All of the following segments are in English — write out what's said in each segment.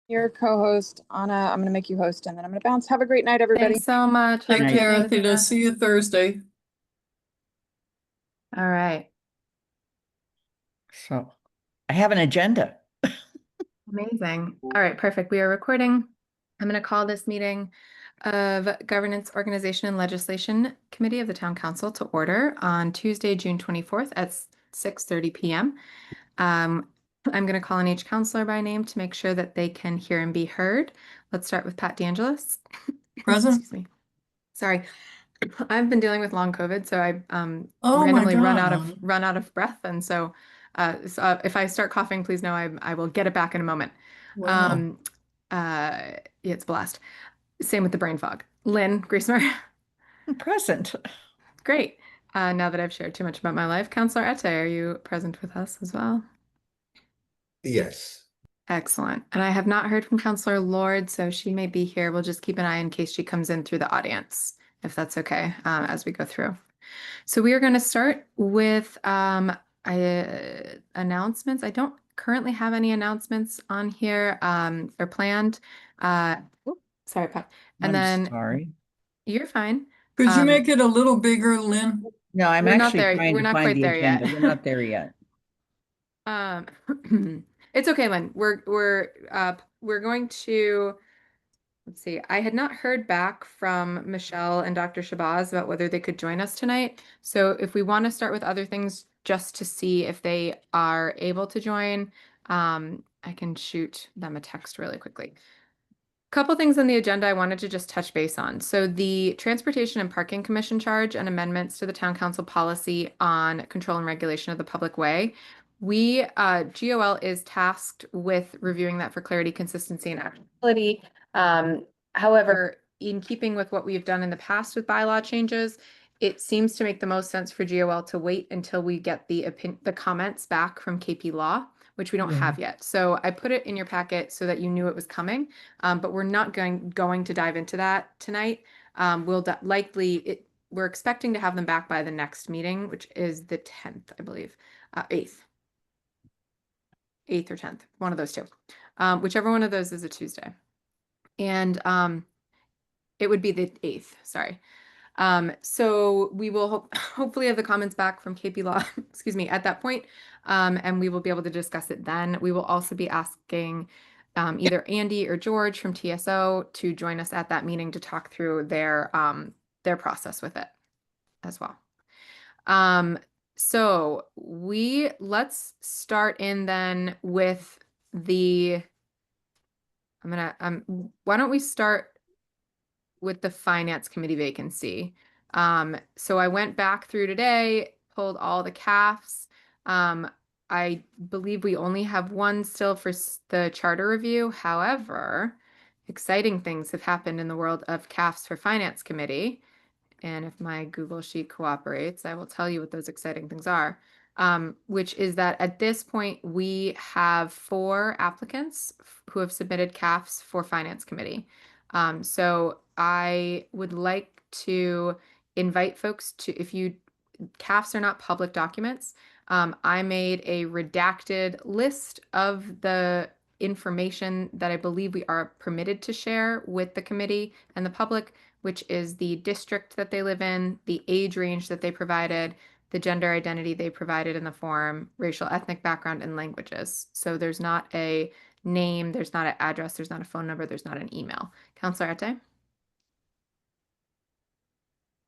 Your co-host, Anna. I'm going to make you host and then I'm going to bounce. Have a great night, everybody. Thanks so much. Have a Take great care, night, Athena. Athena. See you Thursday. All right. So I have an agenda. Amazing. All right, perfect. We are recording. I'm going to call this meeting of Governance, Organization, and Legislation Committee of the Town Council to order on Tuesday, June 24th at 6:30 p.m. I'm going to call on each counselor by name to make sure that they can hear and be heard. Let's start with Pat DeAngelis. Present. Excuse me. Sorry. I've been dealing with long COVID, so I Oh my randomly run God. out of breath, and so if I start coughing, please know I will get it back in a moment. Wow. Yeah, it's a blast. Same with the brain fog. Lynn Griesmer, Present. great. Now that I've shared too much about my life, Counselor Ette, are you present with us as well? Yes. Excellent. And I have not heard from Counselor Lord, so she may be here. We'll just keep an eye in case she comes in through the audience, if that's okay, as we go through. So we are going to start with announcements. I don't currently have any announcements on here or planned. Sorry, Pat. And then sorry. you're fine. Could you make it a little bigger, Lynn? No, I'm We're not actually there. trying We're to not find quite the there yet. agenda. We're not there yet. It's okay, Lynn. We're going to, let's see. I had not heard back from Michelle and Dr. Shabazz about whether they could join us tonight. So if we want to start with other things just to see if they are able to join, I can shoot them a text really quickly. Couple things on the agenda I wanted to just touch base on. So the Transportation and Parking Commission charge and amendments to the Town Council policy on control and regulation of the public way. GOL is tasked with reviewing that for clarity, consistency, and actionability. However, in keeping with what we've done in the past with bylaw changes, it seems to make the most sense for GOL to wait until we get the comments back from KP Law, which we don't have yet. So I put it in your packet so that you knew it was coming, but we're not going to dive into that tonight. We're expecting to have them back by the next meeting, which is the 10th, I believe, 8th or 10th, one of those two, whichever one of those is a Tuesday. And it would be the 8th, sorry. So we will hopefully have the comments back from KP Law, excuse me, at that point, and we will be able to discuss it then. We will also be asking either Andy or George from TSO to join us at that meeting to talk through their process with it as well. So let's start in then with why don't we start with the Finance Committee vacancy. So I went back through today, pulled all the CAFs. I believe we only have one still for the charter review. However, exciting things have happened in the world of CAFs for Finance Committee. And if my Google Sheet cooperates, I will tell you what those exciting things are. Which is that at this point, we have 4 applicants who have submitted CAFs for Finance Committee. So I would like to invite folks to, CAFs are not public documents. I made a redacted list of the information that I believe we are permitted to share with the committee and the public, which is the district that they live in, the age range that they provided, the gender identity they provided in the form, racial, ethnic background, and languages. So there's not a name, there's not an address, there's not a phone number, there's not an email. Counselor Ette?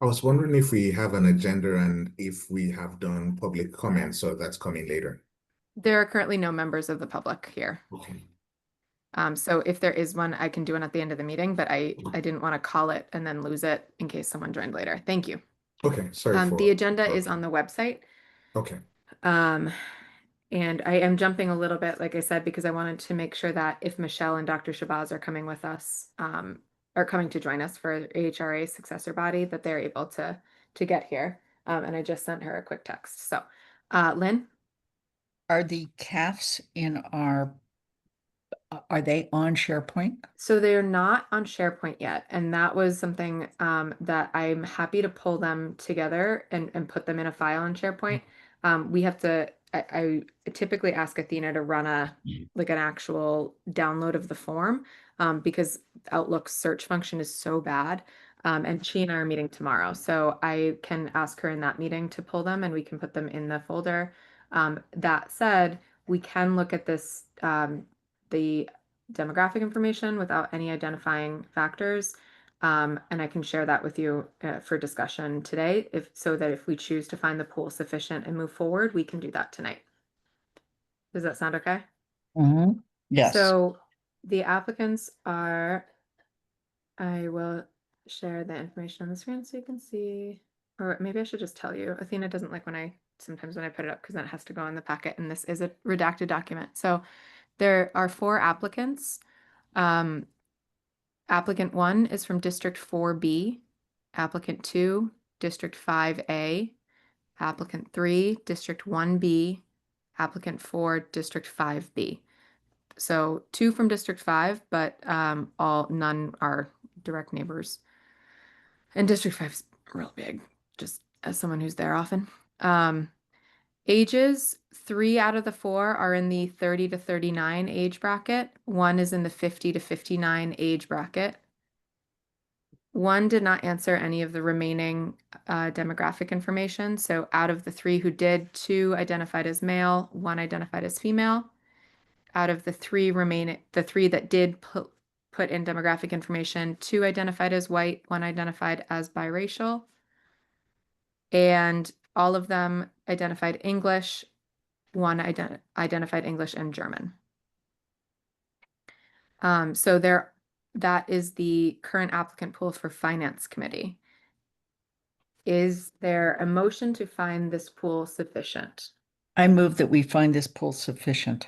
I was wondering if we have an agenda and if we have done public comment, so that's coming later. There are currently no members of the public here. Okay. So if there is one, I can do one at the end of the meeting, but I didn't want to call it and then lose it in case someone joined later. Thank you. Okay, sorry for the agenda is on the website. Okay. And I am jumping a little bit, like I said, because I wanted to make sure that if Michelle and Dr. Shabazz are coming with us, are coming to join us for AHRA successor body, that they're able to get here. And I just sent her a quick text. So, Lynn? Are the CAFs are they on SharePoint? So they're not on SharePoint yet. And that was something that I'm happy to pull them together and put them in a file on SharePoint. We have to I typically ask Athena to run like an actual download of the form, because Outlook's search function is so bad. And she and I are meeting tomorrow, so I can ask her in that meeting to pull them and we can put them in the folder. That said, we can look at this, the demographic information without any identifying factors. And I can share that with you for discussion today, so that if we choose to find the pool sufficient and move forward, we can do that tonight. Does that sound okay? Mhm. Yes. So the applicants are, I will share the information on the screen so you can see, or maybe I should just tell you. Athena doesn't like sometimes when I put it up, because then it has to go in the packet, and this is a redacted document. So there are 4 applicants. Applicant 1 is from District 4B, applicant 2, District 5A, applicant 3, District 1B, applicant 4, District 5B. So 2 from District 5, but none are direct neighbors. And District 5 is real big, just as someone who's there often. Ages, 3 out of the 4 are in the 30 to 39 age bracket. 1 is in the 50 to 59 age bracket. 1 did not answer any of the remaining demographic information. So out of the 3 who did, 2 identified as male, 1 identified as female. Out of the 3 that did put in demographic information, 2 identified as white, 1 identified as biracial. And all of them identified English, 1 identified English and German. So that is the current applicant pool for Finance Committee. Is there a motion to find this pool sufficient? I move that we find this pool sufficient.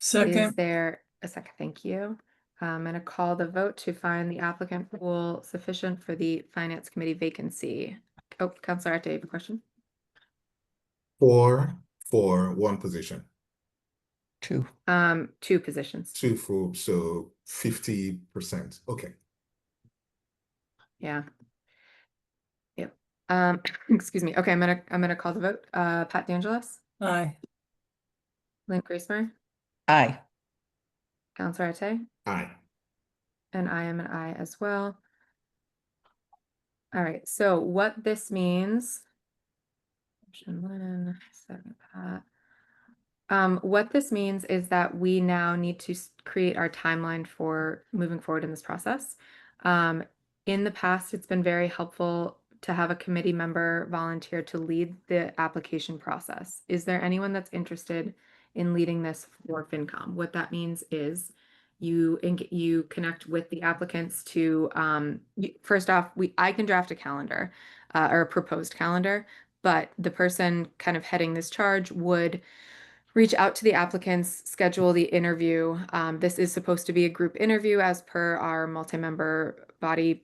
Is Second, there a second? Thank you. I'm going to call the vote to find the applicant pool sufficient for the Finance Committee vacancy. Oh, Councilor Ate, you have a question? 4 for 1 position, 2. 2 positions. 2 for, so 50%. Okay. Yeah. Yep. Excuse me. Okay, I'm gonna call the vote. Pat DeAngelis, aye. Lynn Griesemer, Aye. Councilor Ate, Aye. and I am an aye as well. All right, so what this means, Lynn, second Pat. What this means is that we now need to create our timeline for moving forward in this process. In the past, it's been very helpful to have a committee member volunteer to lead the application process. Is there anyone that's interested in leading this for FinCom? What that means is you connect with the applicants to, first off, I can draft a calendar or a proposed calendar, but the person kind of heading this charge would reach out to the applicants, schedule the interview. This is supposed to be a group interview as per our multi-member body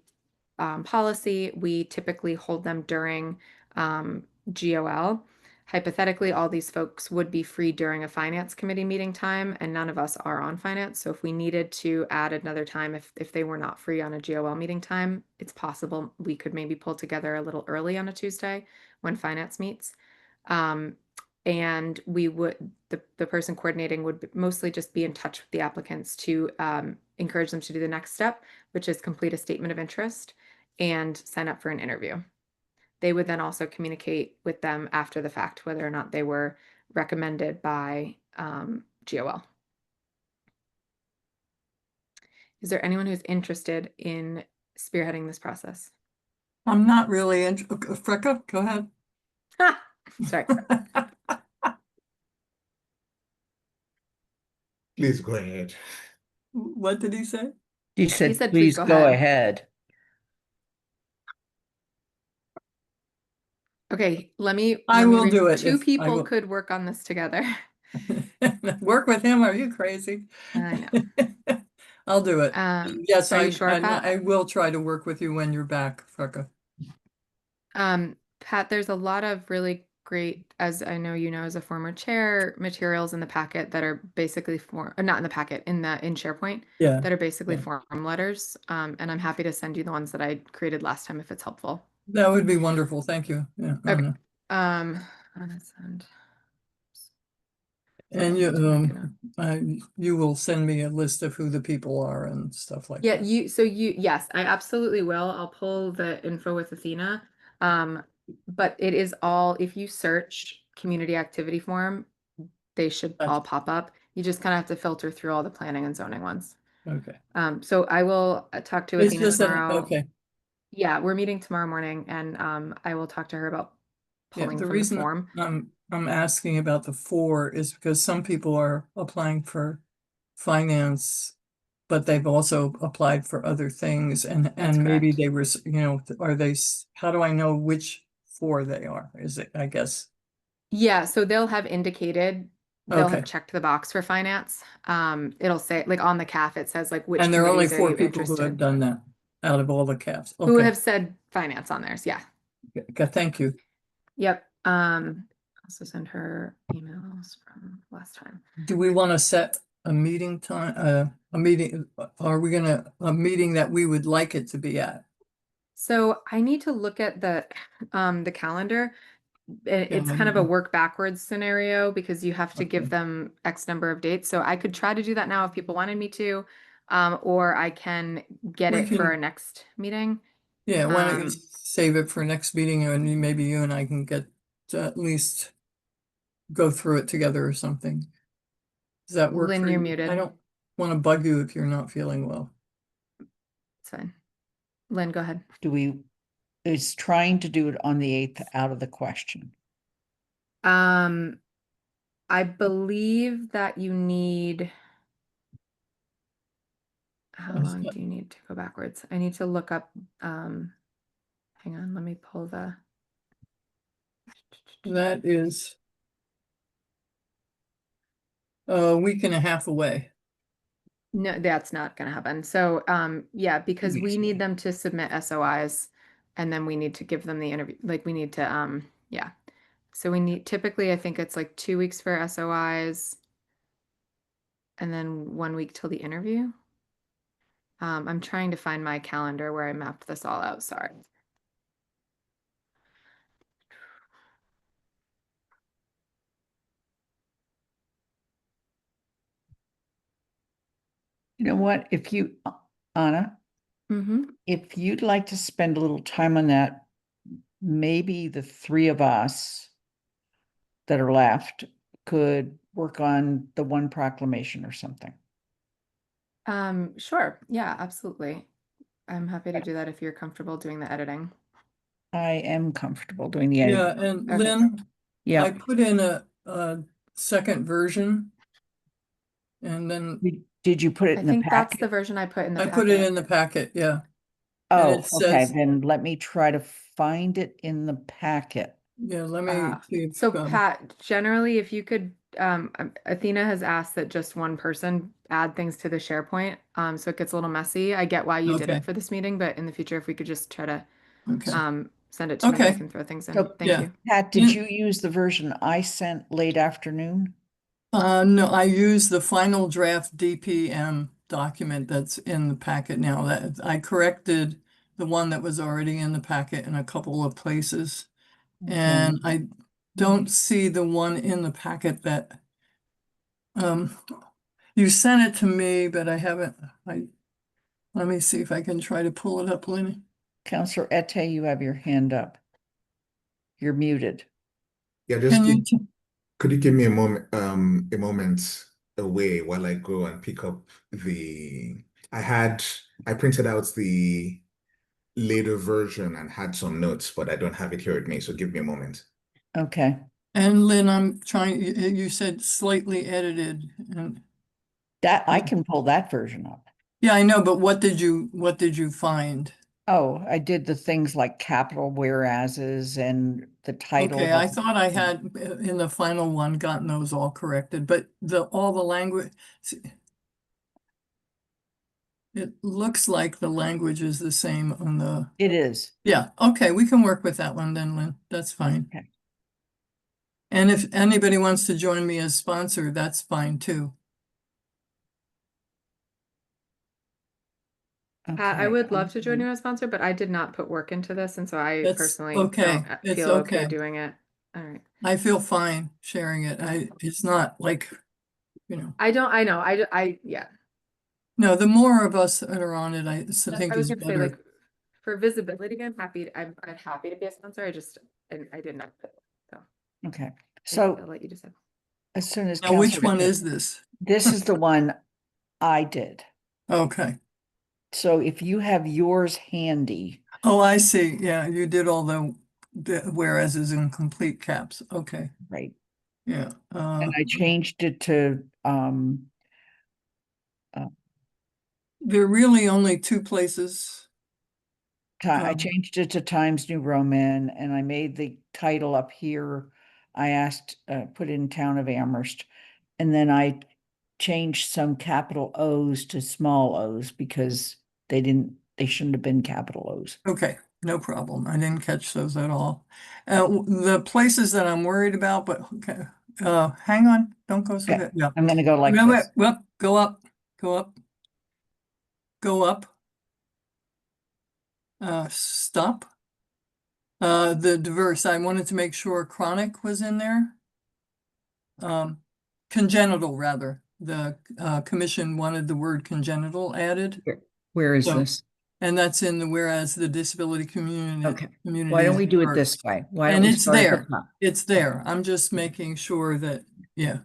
policy. We typically hold them during GOL. Hypothetically, all these folks would be free during a Finance Committee meeting time, and none of us are on finance. So if we needed to add another time, if they were not free on a GOL meeting time, it's possible we could maybe pull together a little early on a Tuesday when finance meets. And we would, the person coordinating would mostly just be in touch with the applicants to encourage them to do the next step, which is complete a statement of interest and sign up for an interview. They would then also communicate with them after the fact, whether or not they were recommended by GOL. Is there anyone who's interested in spearheading this process? I'm not really Freka, go ahead. Sorry. Please go ahead. What did he say? He said, said, please "Please go go ahead." ahead. Okay, I let me will do it 2 if I people will. could work on this together. Work with him, are you crazy? I know. I'll do it. Yes, are you sure, Pat? I will try to work with you when you're back, Freka. Pat, there's a lot of really great, as I know you know as a former chair, materials in the packet that are basically not in the packet, in SharePoint, Yeah. that are basically Yeah. form letters. And I'm happy to send you the ones that I created last time if it's helpful. That would be wonderful. Thank you. Yeah. Okay. Anna. I'm gonna send And you, making you will send me a list of who the people are and stuff like Yeah, that. yes, I absolutely will. I'll pull the info with Athena. But it is all, if you search community activity forum, they should all Gotcha. pop up. You just kind of have to filter through all the planning and zoning ones. Okay. So I will talk to It's Athena just that, tomorrow. okay. Yeah, we're meeting tomorrow morning and I will talk to her about Yeah, pulling the from the reason form. I'm asking about the 4 is because some people are applying for finance, but they've also applied for other things and maybe correct. they were, you know, are they, how do I know which 4 they are? Is it, I guess. Yeah, so they'll have indicated, they'll Okay. have checked the box for finance. It'll say, like on the CAF, it says like which And there are only committees are 4 you people who have interested? done that out of all the caps. Who Okay. have said finance on theirs, yeah. Okay, thank you. Yep. Also send her emails from last time. Do we want to set a meeting time, a meeting, are we gonna, a meeting that we would like it to be at? So I need to look at the calendar. It's kind of a work backwards scenario because you have to give Okay. them X number of dates. So I could try to do that now if people wanted me to, or I can get We it for can- our next meeting. Yeah, why don't you Um, save it for next meeting and maybe you and I can get to at least go through it together or something. Does that work Lynn, for you're you? muted. I don't want to bug you if you're not feeling well. It's fine. Lynn, go ahead. Is trying to do it on the 8th out of the question? I believe that you need. How Yes. long do you need to go backwards? I need to look up, hang on, let me pull the. That is a week and a half away. No, that's not gonna happen. So, yeah, because weeks we need away. them to submit SOIs and then we need to give them the interview, like we need to, yeah. So we need, typically, I think it's like 2 weeks for SOIs and then 1 week till the interview. I'm trying to find my calendar where I mapped this all out, sorry. You know what, if you, Anna, Mm-hmm. if you'd like to spend a little time on that, maybe the 3 of us that are left could work on the one proclamation or something. Sure, yeah, absolutely. I'm happy to do that if you're comfortable doing the editing. I am comfortable doing the Yeah, editing. and Okay. Lynn, I Yeah, put in a second version. And then did you put it I in the think that's packet? the version I put in the I packet. put it in the packet, yeah. Oh, it okay, says- then let me try to find it in the packet. Yeah, let me see. if, So Pat, generally, if you could, Athena has asked that just one person add things to the SharePoint, so it gets a little messy. I get why you did Okay. it for this meeting, but in the future, if we could just try to Okay. send it to me, I Okay. can throw things in. So, Thank yeah. you. Pat, did Yeah. you use the version I sent late afternoon? No, I use the final draft DPM document that's in the packet now. That I corrected the one that was already in the packet in a couple of places. And I don't see the one in the packet that you sent it to me, but I haven't. Let me see if I can try to pull it up, Lenny. Counselor Ette, you have your hand up. You're muted. Yeah, just Can you? could you give me a moment away while I go and pick up I printed out the later version and had some notes, but I don't have it here with me, so give me a moment. Okay. And Lynn, I'm trying, you said slightly edited and That I can pull that version up. yeah, I know, but what did you find? Oh, I did the things like capital whereases and the title. Okay, I thought I had in the final one gotten those all corrected, but all the language. It looks like the language is the same on the, It is. yeah, okay, we can work with that one then, Lynn, that's fine. Okay. And if anybody wants to join me as sponsor, that's fine too. I would love to join you as sponsor, but I did not put work into this, and so I That's personally okay. don't It's feel okay okay. doing it. All right. I feel fine sharing it. It's not like you know. I know, yeah. No, the more of us that are on it, I think I was is gonna say, like, better. for visibility, I'm happy to be a sponsor. I didn't know. So Okay, I'll so let you decide. as soon as. Now, which Counselor one Ed- is this? This is the one I did. Okay. So if you have yours handy, Oh, I see. Yeah, you did all the whereases in complete caps. Okay, right, yeah. and I changed it to, There are really only two places. I Um, changed it to Times New Roman, and I made the title up here. I asked, put in Town of Amherst, and then I changed some capital O's to small O's because they shouldn't have been capital O's. Okay, no problem. I didn't catch those at all. The places that I'm worried about, but okay, hang on, don't go so Okay, fast. Yeah. I'm gonna go like Wait, this. wait, go up, go up, go up. Stop. The diverse, I wanted to make sure chronic was in there. Congenital, rather. The commission wanted the word congenital added. Where is So- this? And that's in the whereas the disability community. Okay, community why don't is we do it diverse. this way? Why don't And we it's start at the there. top? It's there. I'm just making sure that, yeah,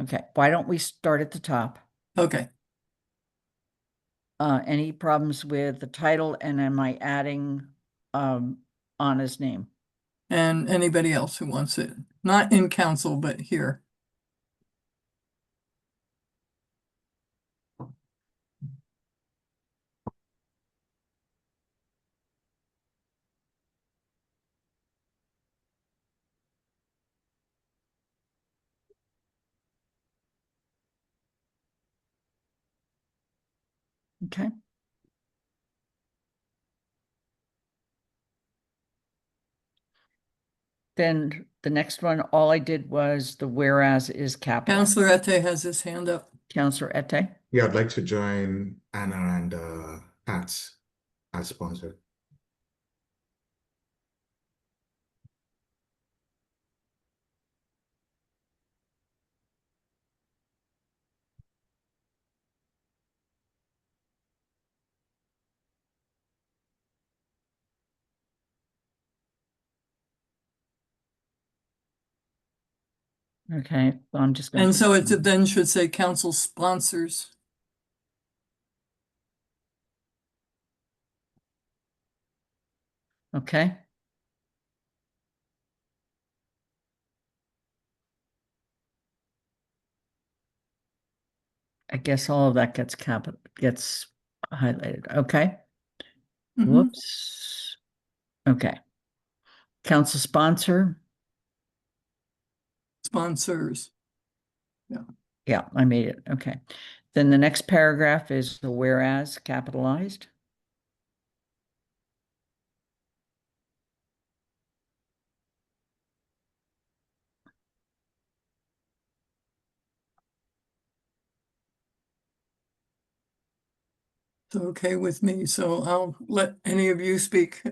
Okay, why don't we start at the top? okay. Any problems with the title, and am I adding Anna's name? And anybody else who wants it, not in council, but here. Okay. Then the next one, all I did was the whereas is capital. Counselor Ette has his hand up. Counselor Ette, Yeah, I'd like to join Anna and Pat as sponsor. okay, I'm just gonna. And put- so it then should say council sponsors. Okay. I guess all of that gets highlighted, okay? Mhm. Whoops. Okay. Council sponsor, Sponsors. yeah, I made it, okay. Then the next paragraph is the whereas capitalized. It's okay with me, so I'll let any of you speak.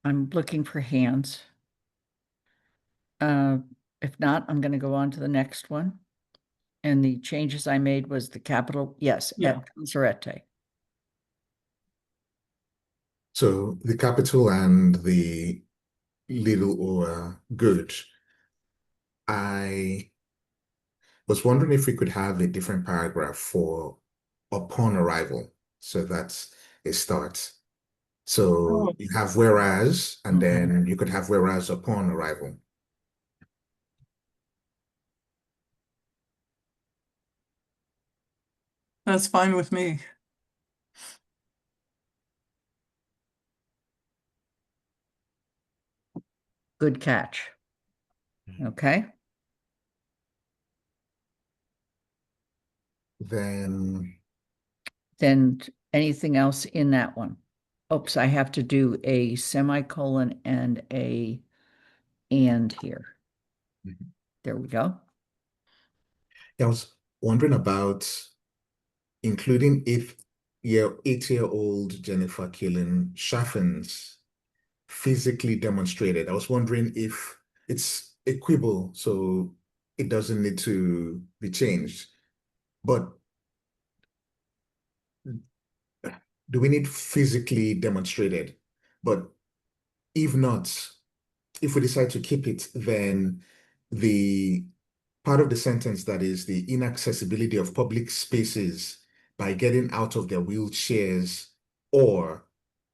I'm looking for hands. If not, I'm gonna go on to the next one. And the changes I made was the capital, yes, Yeah. at Counselor Ette. So the capital and the little or good. I was wondering if we could have a different paragraph for upon arrival. So that's a start. So Oh. you have whereas, and Okay. then you could have whereas upon arrival. That's fine with me. Good catch. Okay, Then then anything else in that one? Oops, I have to do a semicolon and and here. Mhm. There we go. I was wondering about including if 8-year-old Jennifer Keelan Chaffins physically demonstrated. I was wondering if it's equable. So it doesn't need to be changed. But do we need physically demonstrated? But if not, if we decide to keep it, then the part of the sentence that is the inaccessibility of public spaces by getting out of their wheelchairs or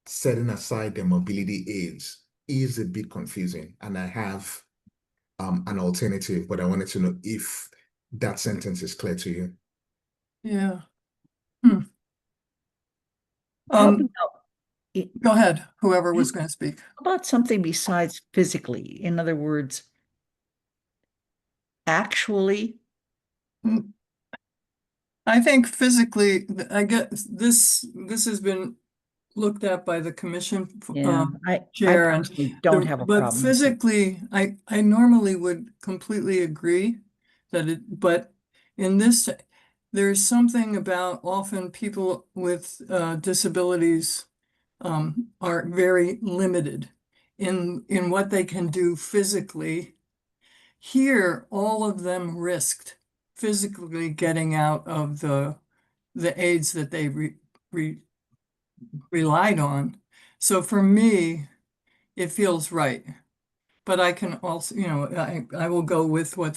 setting aside their mobility aids is a bit confusing. And I have an alternative, but I wanted to know if that sentence is clear to you. Yeah. How about Go ahead, whoever was going to speak. how about something besides physically? In other words, actually, I think physically, I get this has been looked at by the commission. yeah, I Chair and personally don't have a but problem. with it. physically, I normally would completely agree that but in this, there's something about often people with disabilities are very limited in what they can do physically. Here, all of them risked physically getting out of the aids that they relied on. So for me, it feels right. But I can also, I will go with what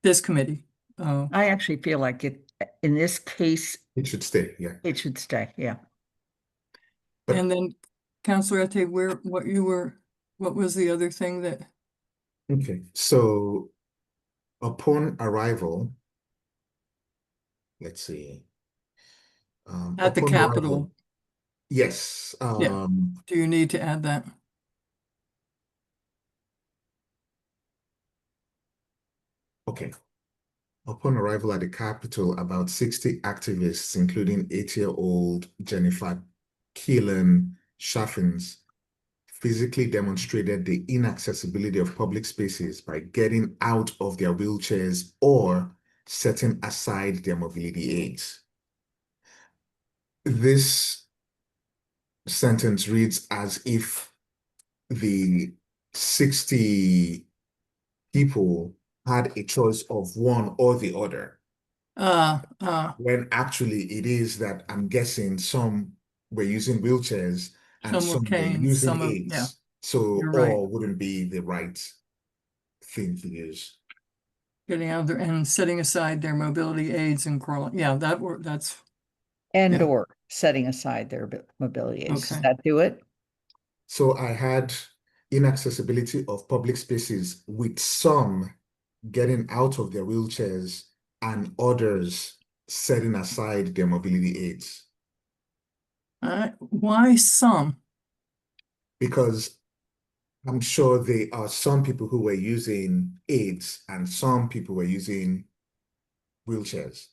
this committee. I actually feel like it, in this case, It should stay, yeah. it should stay, yeah. And then Councillor Ette, what was the other thing that? Okay, so upon arrival, let's see. At the Upon Capitol. arrival, yes. Do you need to add that? Okay. Upon arrival at the Capitol, about 60 activists, including 8-year-old Jennifer Keelan Chaffins, physically demonstrated the inaccessibility of public spaces by getting out of their wheelchairs or setting aside their mobility aids. This sentence reads as if the 60 people had a choice of one or the other. When actually it is that I'm guessing some were using wheelchairs and Some were some were canes, using some of- aids. yeah, So you're right. all wouldn't be the right thing to use. Getting out there and setting aside their mobility aids and crawling. Yeah, that's And Yeah. or setting aside their mobility aids. Does Okay. that do it? So I had inaccessibility of public spaces with some getting out of their wheelchairs and others setting aside their mobility aids. why some? Because I'm sure there are some people who were using aids and some people were using wheelchairs.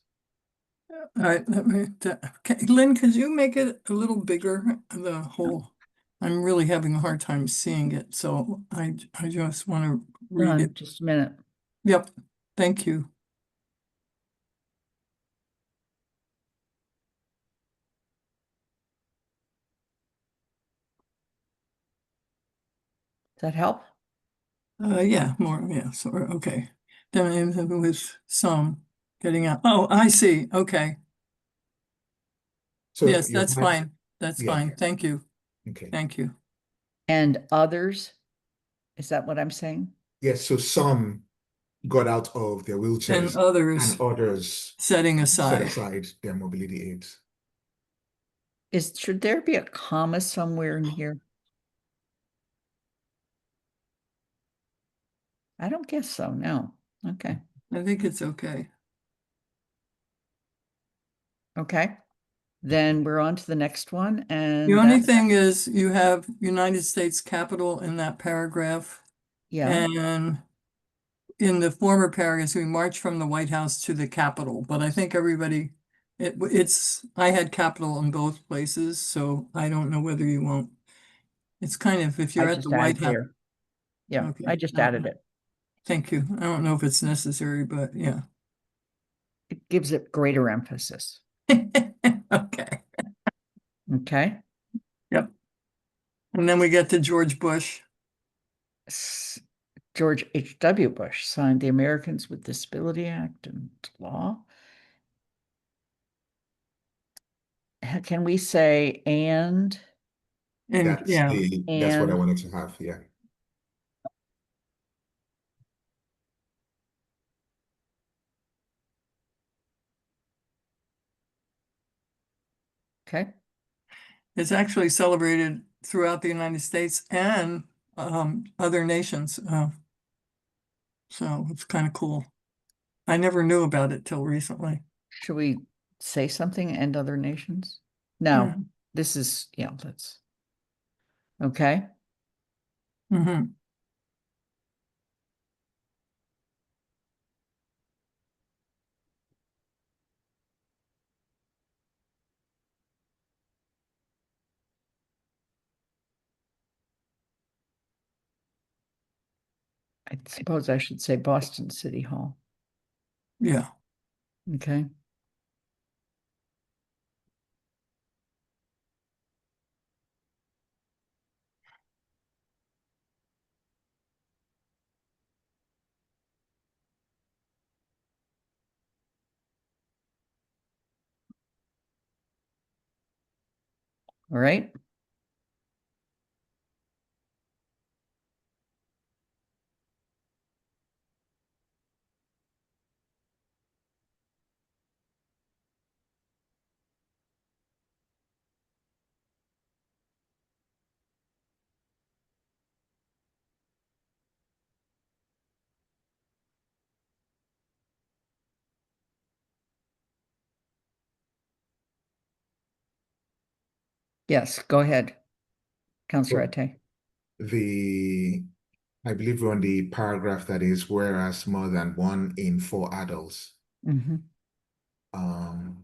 All right, okay, Lynn, could you make it a little bigger? The whole, I'm really having a hard time seeing it, so I just want to read it. Just a minute. Yep, thank you. Does that help? Yeah, more, yeah, so, okay. Then with some getting out. Oh, I see, okay. So Yes, you that's had- fine. That's Yeah. fine. Thank you. Okay. Thank you. And others? Is that what I'm saying? Yes, so some got out of their And wheelchairs others and others setting set aside. aside their mobility aids. Should there be a comma somewhere in here? I don't guess so, no. Okay, I think it's okay. okay. Then we're on to the next one, and The only that- thing is you have United States Capitol in that paragraph. yeah, And in the former paragraphs, we march from the White House to the Capitol, but I think everybody, I had Capitol in both places, so I don't know whether you won't. It's kind of, if you're I at the just White added House. here. Yeah, Okay, I just added it. Thank you. I don't know if it's necessary, but yeah. It gives it greater emphasis, Okay, okay? and then we get to George Bush. George H.W. Bush signed the Americans with Disability Act into law. Can we say and? And That's yeah, that's what I And- wanted to have, yeah. Okay, it's actually celebrated throughout the United States and other nations. So it's kind of cool. I never knew about it till recently. should we say something and other nations? No, Hmm. this is, yeah, let's. Okay, Mhm. I suppose I should say Boston City Hall. Yeah. Okay. All right. Yes, go ahead, Councillor Well, Ate. I believe we're on the paragraph that is whereas more than 1 in 4 adults. Mhm.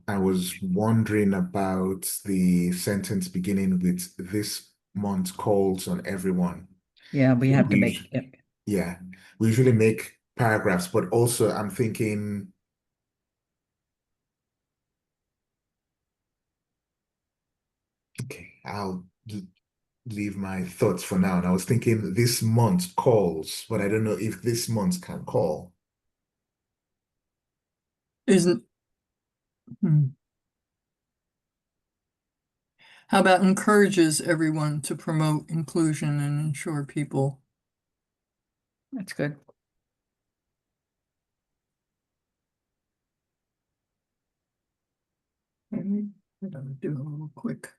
I was wondering about the sentence beginning with this month calls on everyone. Yeah, we have to We- make it. Yeah, we usually make paragraphs, but also I'm thinking, okay, leave my thoughts for now. And I was thinking this month calls, but I don't know if this month can call. Isn't. Hmm. How about encourages everyone to promote inclusion and ensure people? That's good. I'm gonna do a little quick.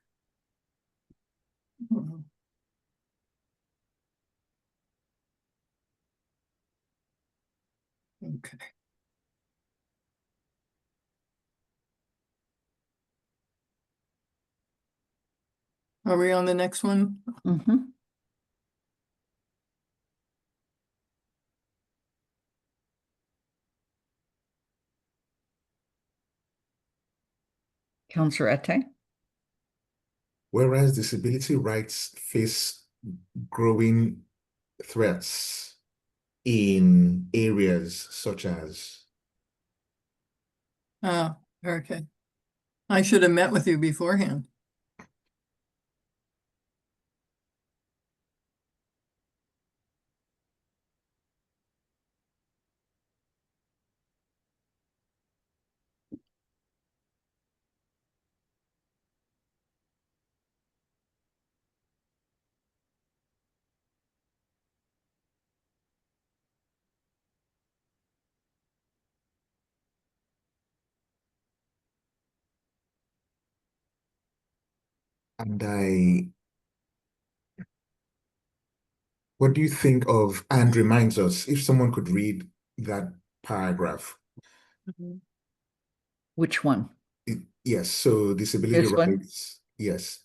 Okay. Are we on the next one? Mhm. Councillor Ate. Whereas disability rights face growing threats in areas such as, Oh, okay. I should have met with you beforehand. and what do you think of, and reminds us, if someone could read that paragraph? Which one? Yes, so disability This one? rights, yes,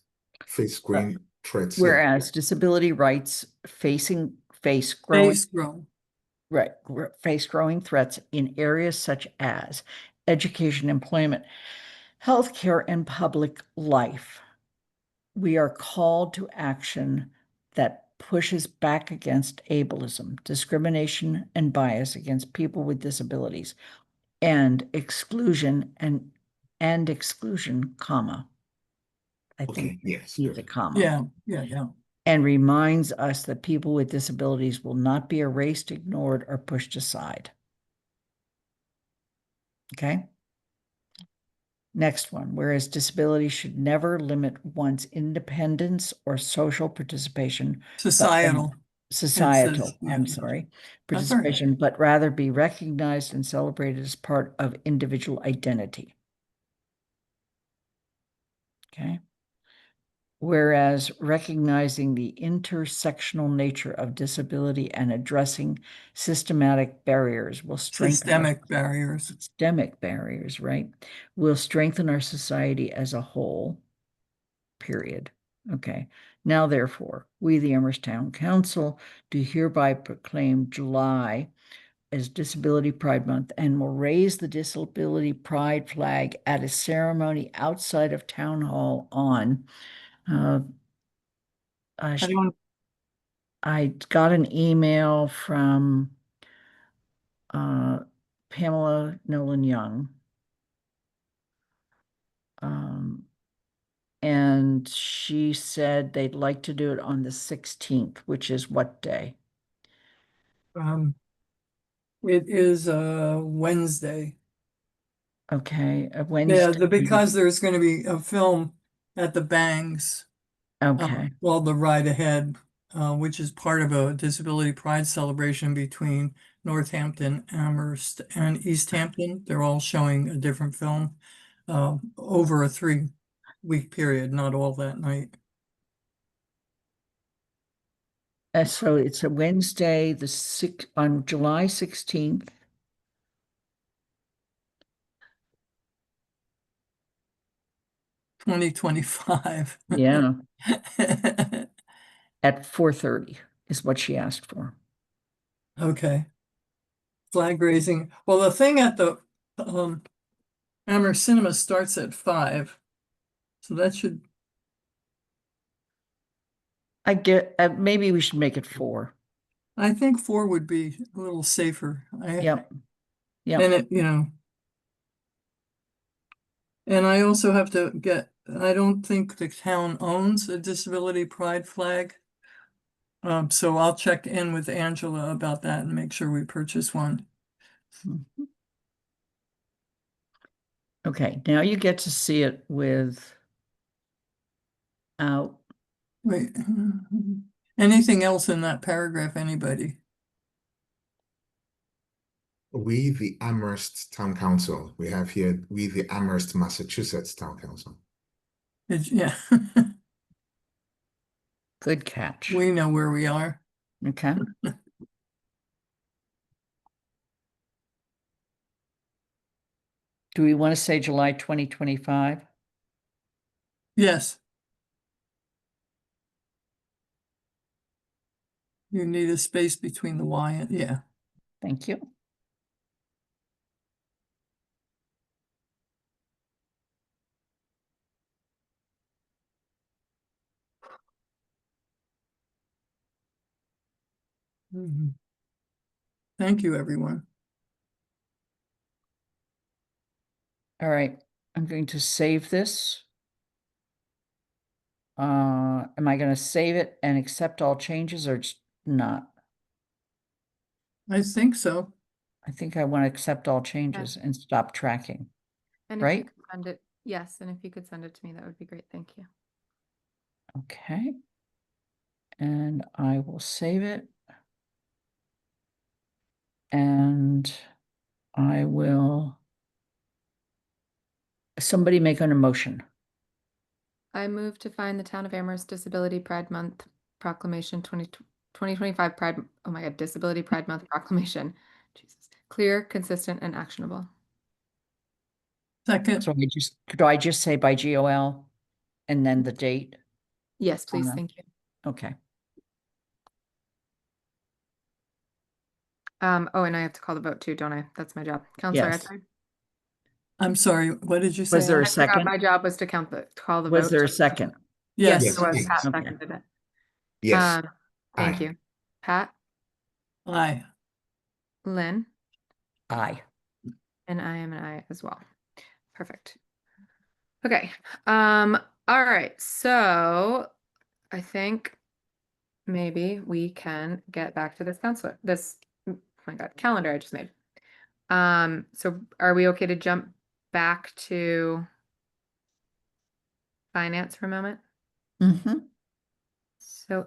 face growing threats, yeah. Whereas disability rights face growing, Face grow. right, face growing threats in areas such as education, employment, healthcare, and public life. We are called to action that pushes back against ableism, discrimination, and bias against people with disabilities, and exclusion, comma. I Okay, think yes, use a comma. Yeah. and reminds us that people with disabilities will not be erased, ignored, or pushed aside. Okay? Next one, whereas disability should never limit one's independence or social participation. Societal. Societal, yeah. I'm sorry, That's all right. participation, but rather be recognized and celebrated as part of individual identity. Okay. Whereas recognizing the intersectional nature of disability and addressing systematic barriers will strengthen our Systemic barriers. systemic barriers, right? Will strengthen our society as a whole, period. Okay. Now, therefore, we, the Amherst Town Council, do hereby proclaim July as Disability Pride Month and will raise the Disability Pride flag at a ceremony outside of Town Hall on I don't, I got an email from Pamela Nolan Young. And she said they'd like to do it on the 16th, which is what day? it is Wednesday. Okay, a Yeah, Wednesday. because there's going to be a film at the Bangs Okay, called The Ride Ahead, which is part of a disability pride celebration between Northampton, Amherst, and East Hampton. They're all showing a different film over a 3-week period, not all that night. so it's a Wednesday, on July 16th. $2025. Yeah, at 4:30 is what she asked for. Okay. Flag raising. Well, the thing at the Amherst Cinema starts at 5. So that should, I get, maybe we should make it 4. I think 4 would be a little safer. Yep. Yep. And it, and I also have to I don't think the town owns a disability pride flag. So I'll check in with Angela about that and make sure we purchase one. Okay, now you get to see it with Wait, anything else in that paragraph, anybody? We, the Amherst Town Council, we have here, we, the Amherst, Massachusetts Town Council. Yeah, good catch. we know where we are. Okay. Do we want to say July 2025? Yes. You need a space between the Y and, yeah. Thank you. Thank you, everyone. All right, I'm going to save this. Am I going to save it and accept all changes or just not? I think so. I think I want to accept all changes and stop tracking. And if Right? you could send it, yes, and if you could send it to me, that would be great. Thank you. Okay. And I will save it. And I will. Somebody make an emotion. I move to find the Town of Amherst Disability Pride Month Proclamation 2025 Pride, oh my God, Disability Pride Month Proclamation. Jesus. Clear, consistent, and actionable. Second, So do I just say by GOL and then the date? Yes, please. Uh-huh. Thank you. Okay. Oh, and I have to call the vote too, don't I? That's my job. Counselor Yes. Edward? I'm sorry, what did you say? Was there a I forgot second? my job was to call the vote. Was there a second? Yes, Yes. there was. Yes. Pat Okay. seconded it. Yes. Thank Aye. you. Pat, Aye. Lynn, Aye. and I am an aye as well. Perfect. Okay. All right. So I think maybe we can get back to this oh my God, calendar I just made. So are we okay to jump back to finance for a moment? Mm-hmm. So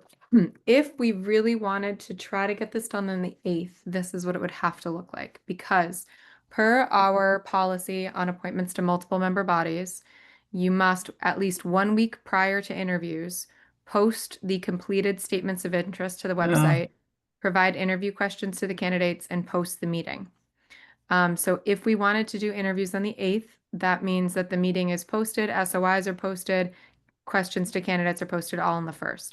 if we really wanted to try to get this done on the 8th, this is what it would have to look like, because per our policy on appointments to multiple member bodies, you must at least 1 week prior to interviews post the completed statements of interest to the website, provide interview questions to the candidates, and post the meeting. So if we wanted to do interviews on the 8th, that means that the meeting is posted, SOIs are posted, questions to candidates are posted all on the 1st.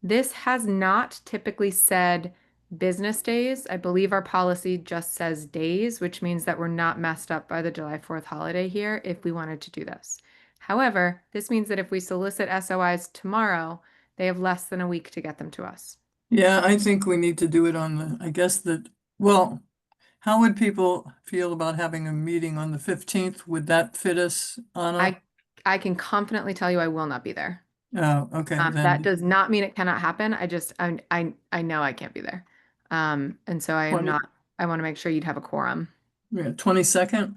This has not typically said business days. I believe our policy just says days, which means that we're not messed up by the July 4th holiday here if we wanted to do this. However, this means that if we solicit SOIs tomorrow, they have less than a week to get them to us. Yeah, I think we need to do it on the, I guess that, well, how would people feel about having a meeting on the 15th? Would that fit us, Anna? I can confidently tell you I will not be there. Oh, okay, That then, does not mean it cannot happen. I know I can't be there. And so I am 20 not, I want to make sure you'd have a quorum. yeah, 22nd?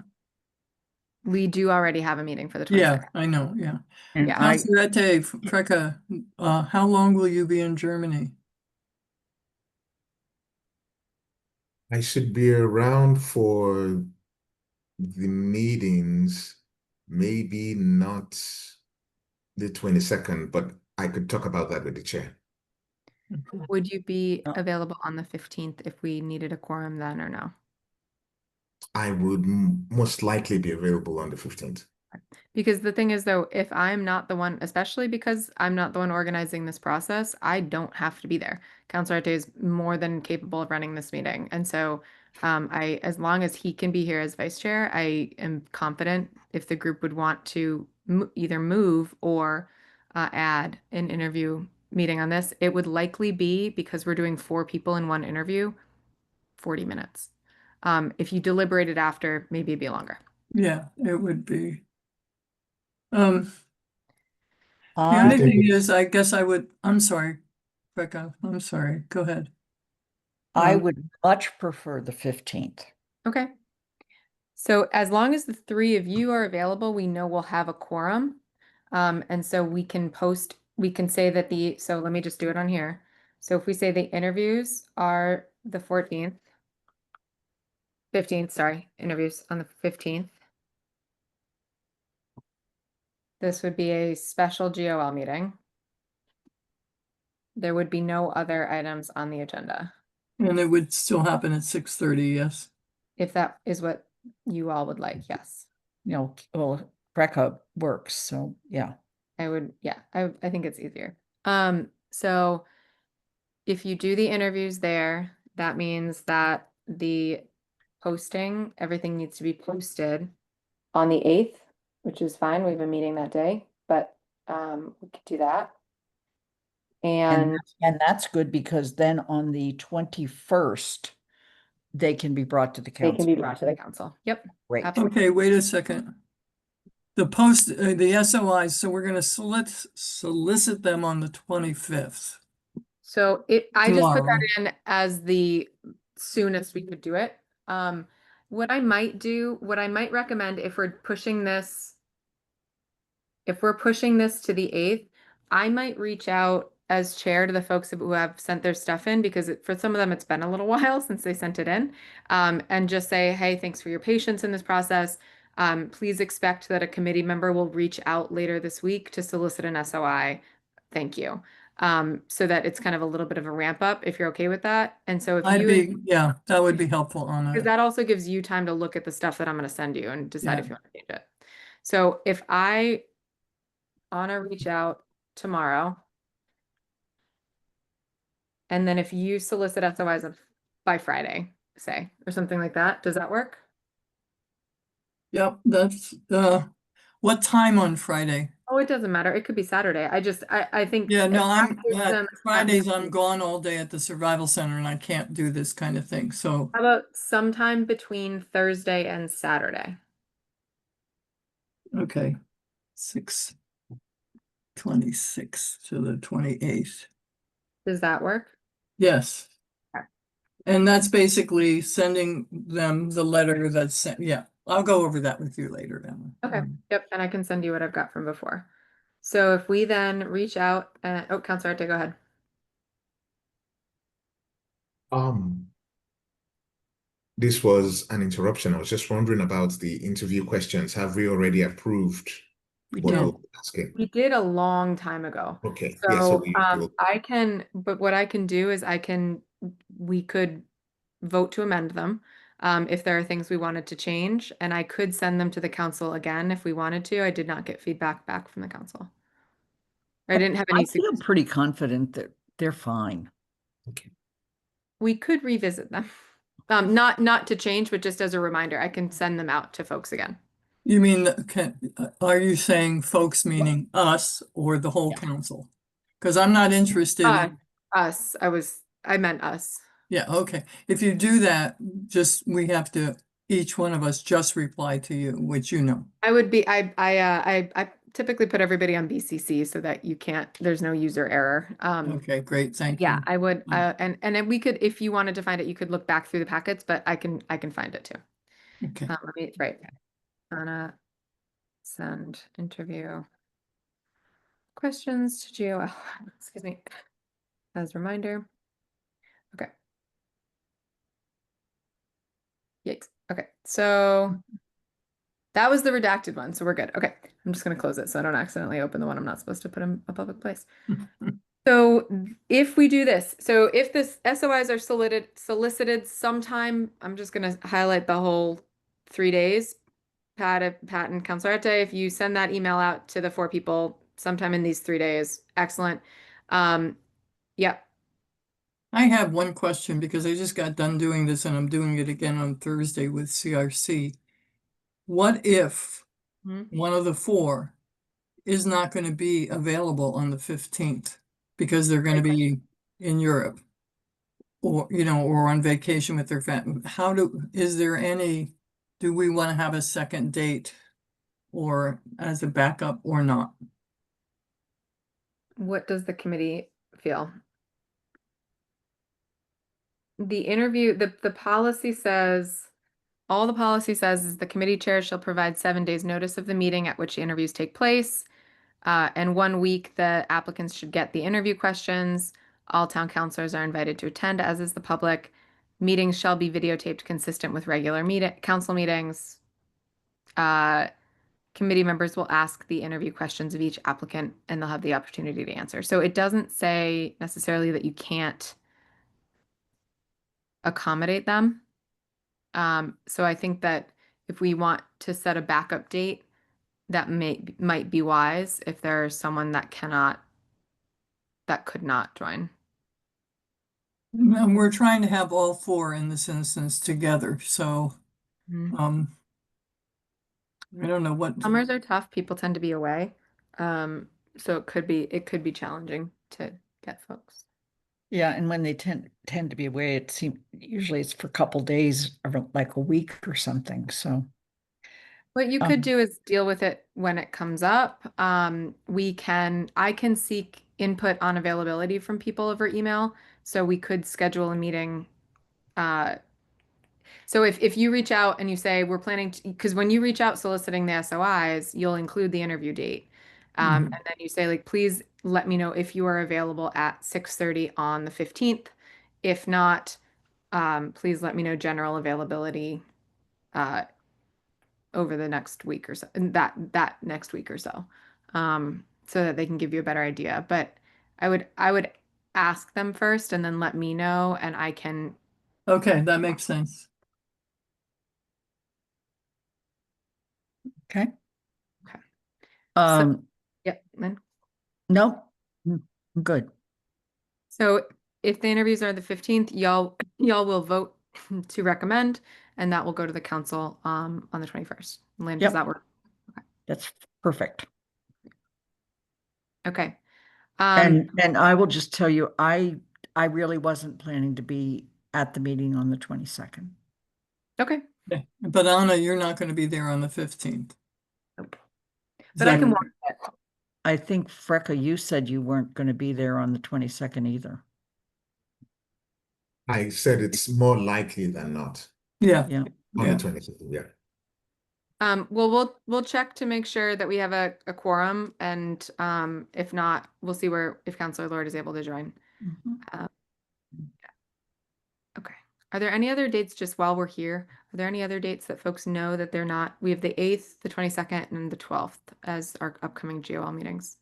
We do already have a meeting for the 22nd. Yeah, I know, yeah. And Yeah. Councilor Freka, how long will you be in Germany? I should be around for the meetings, maybe not the 22nd, but I could talk about that with the chair. Would you be Oh. available on the 15th if we needed a quorum then or no? I would most likely be available on the 15th. Because the thing is though, if I'm not the one, especially because I'm not the one organizing this process, I don't have to be there. Councilor Arte is more than capable of running this meeting. And so as long as he can be here as vice chair, I am confident if the group would want to either move or add an interview meeting on this, it would likely be, because we're doing 4 people in one interview, 40 minutes. If you deliberated after, maybe it'd be longer. Yeah, it would be. The I only think thing it's- is, I guess I'm sorry, Freka, I'm sorry, go ahead. would much prefer the 15th. Okay. So as long as the 3 of you are available, we know we'll have a quorum. And so we can say that so let me just do it on here. So if we say the interviews are the 15th, sorry, interviews on the 15th. This would be a special GOL meeting. There would be no other items on the agenda, And it would still happen at 6:30, yes. if that is what you all would like, yes. Well, Greco works, so yeah. I think it's easier. So if you do the interviews there, that means that the posting, everything needs to be posted on the 8th, which is fine. We have a meeting that day, but we could do that. And And that's good because then on the 21st, they can be brought to the they council. can be brought to the council. Yep. Great. Absolutely. Okay, wait a second. The SOIs, so we're gonna solicit them on the 25th. So I just put Tomorrow. that in as the soonest we could do it. What I might recommend if we're pushing this to the 8th, I might reach out as chair to the folks who have sent their stuff in, because for some of them, it's been a little while since they sent it in, and just say, hey, thanks for your patience in this process. Please expect that a committee member will reach out later this week to solicit an SOI. Thank you. So that it's kind of a little bit of a ramp up, if you're okay with that. And so Yeah, that would be helpful, because Anna. that also gives you time to look at the stuff that I'm going to send you and decide if Yeah. you want to change it. So if Anna, reach out tomorrow, and then if you solicit SOIs by Friday, say, or something like that, does that work? Yep, that's, what time on Friday? Oh, it doesn't matter. It could be Saturday. I think. Yeah, no, them- Fridays, I'm gone all day at the Survival Center and I can't do this kind of thing, so, How about sometime between Thursday and Saturday? okay. 6/26 to the 28th. Does that work? Yes. Okay. And that's basically sending them the letter that's sent, yeah, I'll go over that with you later, Emma. Okay, yep, and I can send you what I've got from before. So if we then reach out, oh, Counselor Arte, go ahead. Um, this was an interruption. I was just wondering about the interview questions. Have we already approved We what did. we'll be asking? We did a long time ago. Okay, yeah, so we'll But what I can do is we could vote to amend them. If there are things we wanted to change, and I could send them to the council again if we wanted to. I did not get feedback back from the council. I didn't have I any. feel pretty confident that they're fine. okay. We could revisit them. Not to change, but just as a reminder, I can send them out to folks again. You mean, are you saying folks meaning us or the whole council? Because I'm not interested in, Us, I meant us. yeah, okay. If you do that, we have to, each one of us just reply to you, which you know. I typically put everybody on BCC so that there's no user error. Okay, great, thank you. Yeah, I would, Mm. and then we could, if you wanted to find it, you could look back through the packets, but I can find it too. Okay, Right. Anna, send interview questions to GOL, excuse me, as a reminder. Okay. Yikes. Okay, so that was the redacted one, so we're good. Okay, I'm just gonna close it so I don't accidentally open the one I'm not supposed to put in a public place. So if we do this, so if this SOIs are solicited sometime, I'm just gonna highlight the whole 3 days. Pat and Counselor Arte, if you send that email out to the 4 people sometime in these 3 days, excellent. Yep. I have one question because I just got done doing this and I'm doing it again on Thursday with CRC. What if one of the 4 is not going to be available on the 15th because they're going to be in Europe or, or on vacation with their family? Do we want to have a second date or as a backup or not? What does the committee feel? The interview, the policy says, all the policy says is the committee chair shall provide 7 days notice of the meeting at which the interviews take place. And 1 week, the applicants should get the interview questions. All town councilors are invited to attend, as is the public. Meetings shall be videotaped consistent with regular council meetings. Committee members will ask the interview questions of each applicant and they'll have the opportunity to answer. So it doesn't say necessarily that you can't accommodate them. So I think that if we want to set a backup date, that might be wise if there's someone that could not join. And we're trying to have all 4 in this instance together, so I don't know what. Summers are tough. People tend to be away. So it could be challenging to get folks. Yeah, and when they tend to be away, usually it's for a couple days or like a week or something. So what you could do is deal with it when it comes up. I can seek input on availability from people over email. So we could schedule a meeting. So if you reach out and you say we're planning to, because when you reach out soliciting the SOIs, you'll include the interview date. And then you say like, please let me know if you are available at 6:30 on the 15th. If not, please let me know general availability over the next week or so, that next week or so, so that they can give you a better idea. But I would ask them first and then let me know, and I can. Okay, that makes sense. okay. Okay. Yep. Lynn? No, I'm good. So if the interviews are the 15th, y'all will vote to recommend, and that will go to the council on the 21st. Lynn, does Yep. that work? That's perfect. Okay. And I will just tell you, I really wasn't planning to be at the meeting on the 22nd. Okay. Okay. But Anna, you're not going to be there on the 15th. Nope. But I can walk it. I think Freka, you said you weren't going to be there on the 22nd either. I said it's more likely than not Yeah, Yeah. on Yeah. the 22nd. Yeah. Well, we'll check to make sure that we have a quorum, and if not, we'll see if Counselor Lord is able to join. Mhm. Okay. Are there any other dates just while we're here? Are there any other dates that folks know that they're not? We have the 8th, the 22nd, and the 12th as our upcoming GOL meetings.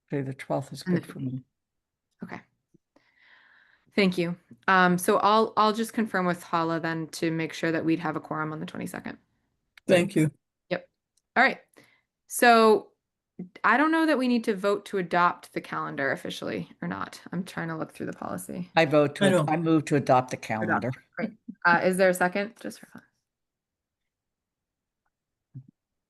Okay, the 12th is And the good for me. Okay. Thank you. So I'll just confirm with Hala then to make sure that we'd have a quorum on the 22nd. Thank you. Yep. All right. So I don't know that we need to vote to adopt the calendar officially or not. I'm trying to look through the policy. I vote I to, don't- I move to adopt the calendar. Great. Is there a second? Just for fun.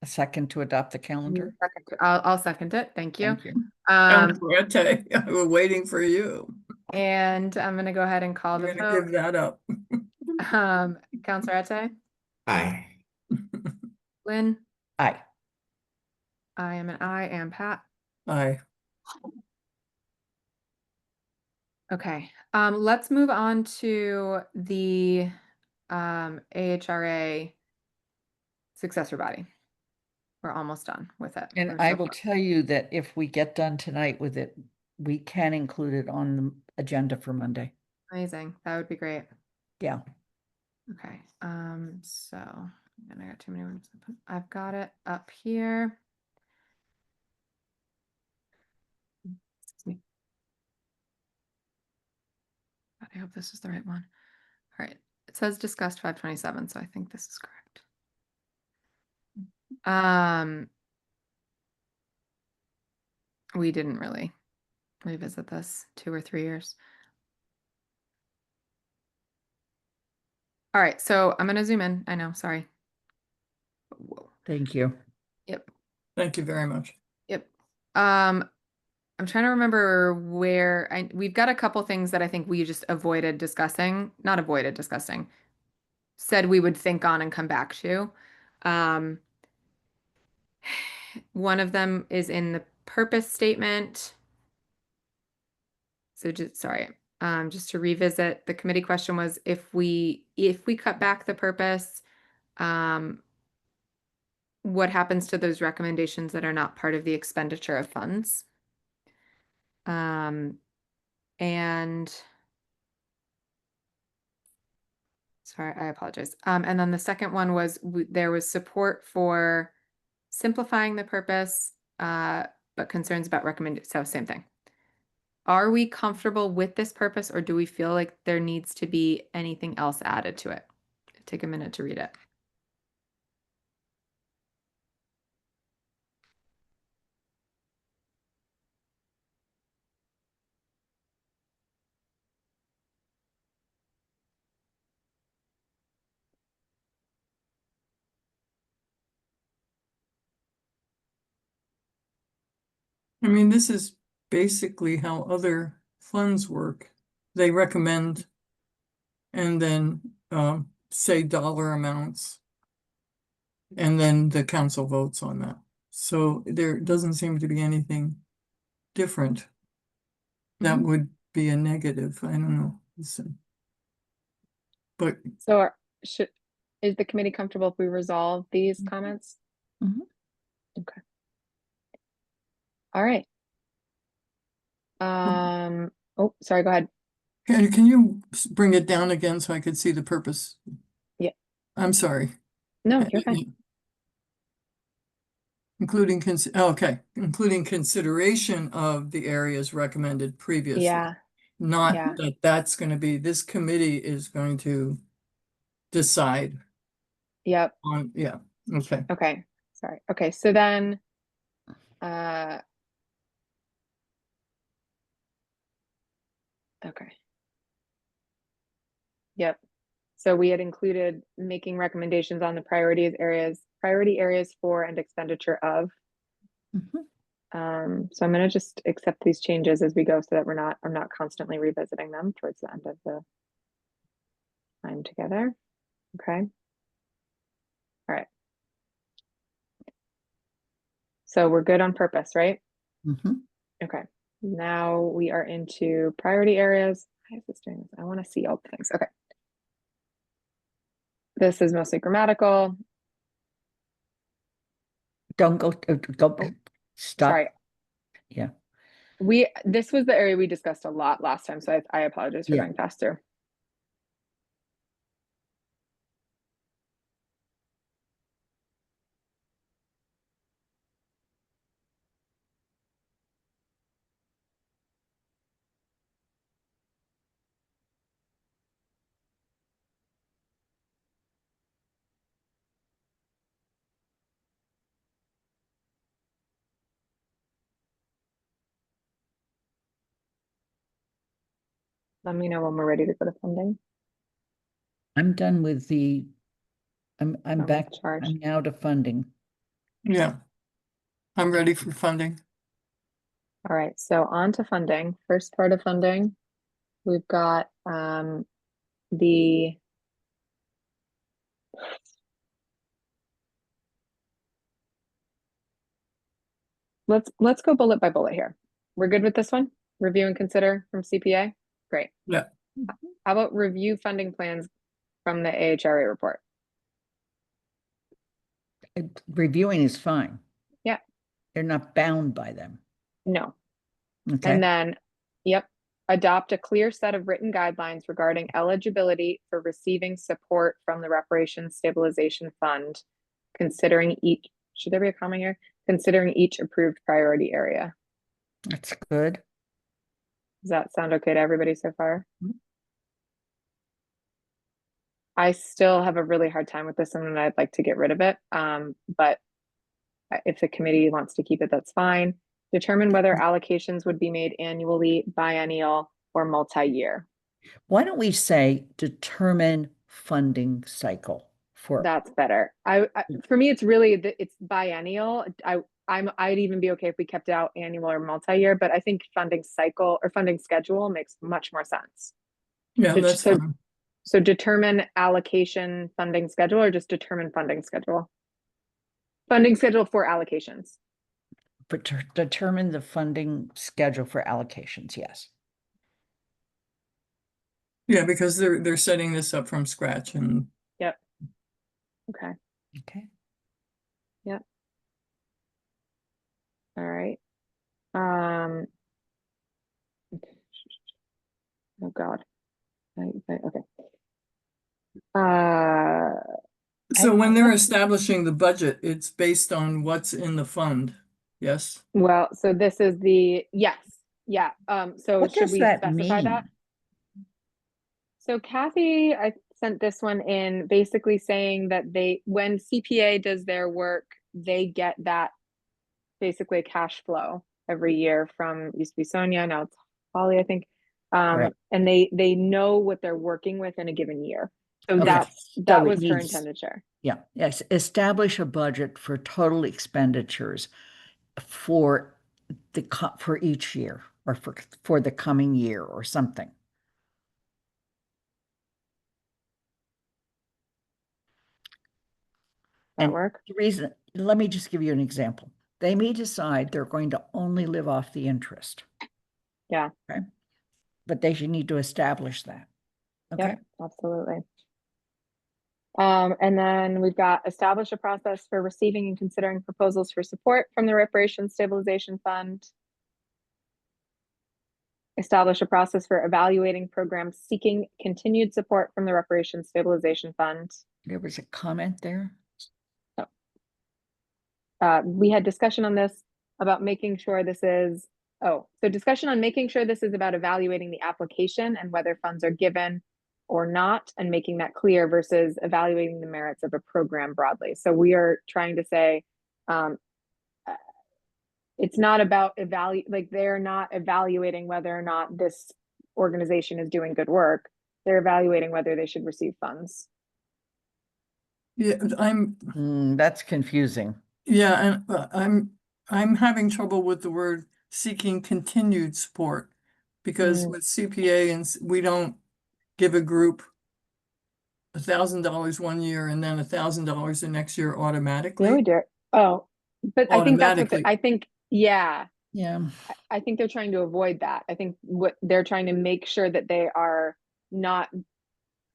A second to adopt the calendar. I'll second it. Thank you. Thank you. Counselor, we're waiting for you. And I'm gonna go ahead and call We're the gonna vote. give that up. Counselor Ete, Aye. Lynn, Aye. I am an I, and Pat. Aye. Okay, let's move on to the AHRA successor body. We're almost done with it. And We're I so will close. tell you that if we get done tonight with it, we can include it on the agenda for Monday. Amazing. That would be great. Yeah. Okay, so and I got too many rooms. I've got it up here. Excuse me. God, I hope this is the right one. All right, it says discussed 527, so I think this is correct. We didn't really revisit this 2 or 3 years. All right, so I'm gonna zoom in. I know, sorry. Whoa. Thank you. Yep, Thank you very much. yep. I'm trying to remember where we've got a couple things that I think we just avoided discussing, not avoided discussing, said we would think on and come back to. One of them is in the purpose statement. So just just to revisit, the committee question was if we cut back the purpose, what happens to those recommendations that are not part of the expenditure of funds? And sorry, I apologize. And then the second one was there was support for simplifying the purpose, but concerns about so same thing. Are we comfortable with this purpose, or do we feel like there needs to be anything else added to it? Take a minute to read it. I mean, this is basically how other funds work. They recommend and then say dollar amounts. And then the council votes on that. So there doesn't seem to be anything different. That would be a negative. I don't know. But So is the committee comfortable if we resolve these comments? Mhm. Okay. All right. Oh, sorry, go ahead. can you bring it down again so I could see the purpose? Yeah. I'm sorry. No, you're fine. Including including consideration of the areas recommended previously. Yeah, Not yeah. that that's going to be, this committee is going to decide Yep. on, yeah, okay. Okay. Sorry. Okay. So then, okay. Yep. So we had included making recommendations on the priority areas for and expenditure of. Mhm. So I'm gonna just accept these changes as we go so that I'm not constantly revisiting them towards the end of the time together. Okay. All right. So we're good on purpose, right? Mhm. Okay. Now we are into priority areas. Why is this doing this? I want to see all the things. Okay. This is mostly grammatical. Don't go, go, Oh, stop. Sorry. Yeah. This was the area we discussed a lot last time, so I apologize for Yeah. going faster. Let me know when we're ready to go to funding. I'm done with I'm with back, charge. I'm now to funding. Yeah. I'm ready for funding. All right, so on to funding. First part of funding, we've got the let's go bullet by bullet here. We're good with this one? Review and consider from CPA? Great. Yeah. How about review funding plans from the AHRA report? Reviewing is fine. Yeah. They're not bound by them. No. Okay. And then, yep, adopt a clear set of written guidelines regarding eligibility for receiving support from the Reparations Stabilization Fund, considering each, should there be a comma here? Considering each approved priority area. That's good. Does that sound okay to everybody so far? Mhm. I still have a really hard time with this one and I'd like to get rid of it. But if the committee wants to keep it, that's fine. Determine whether allocations would be made annually, biennial, or multi-year. Why don't we say determine funding cycle for, That's better. For me, it's really it's biennial. I'd even be okay if we kept it out annual or multi-year, but I think funding cycle or funding schedule makes much more sense. Yeah, So- that's so- fine. So determine allocation funding schedule or just determine funding schedule? Funding schedule for allocations. but to determine the funding schedule for allocations, yes. Yeah, because they're setting this up from scratch and Okay. Okay. All right. Oh God. Okay. so when they're establishing the budget, it's based on what's in the fund. Yes. Well, so this is yes. Yeah. So What should does we that specify that? mean? So Kathy, I sent this one in basically saying that when CPA does their work, they get that basically a cash flow every year from, used to be Sonia, now it's Holly, I think. Correct. And they know what they're working with in a given year. So Okay. that So it was her needs- intended share. Yeah, yes, establish a budget for total expenditures for for each year or for the coming year or something. That And work? the reason, let me just give you an example. They may decide they're going to only live off the interest. Yeah. Okay. But they should need to establish that. Okay. Yep, absolutely. And then we've got establish a process for receiving and considering proposals for support from the Reparations Stabilization Fund. Establish a process for evaluating programs seeking continued support from the Reparations Stabilization Fund. There was a comment there. We had discussion on this about making sure this is, so discussion on making sure this is about evaluating the application and whether funds are given or not, and making that clear versus evaluating the merits of a program broadly. So we are trying to say, it's not about they're not evaluating whether or not this organization is doing good work. They're evaluating whether they should receive funds. Yeah, That's confusing. yeah, and I'm having trouble with the word seeking continued support. Because with CPA and we don't give a group $1,000 one year and then $1,000 the next year automatically. Yeah, we do. Oh, but I think that's what Automatically. I think, yeah. Yeah. I think they're trying to avoid that. I think what they're trying to make sure that they are not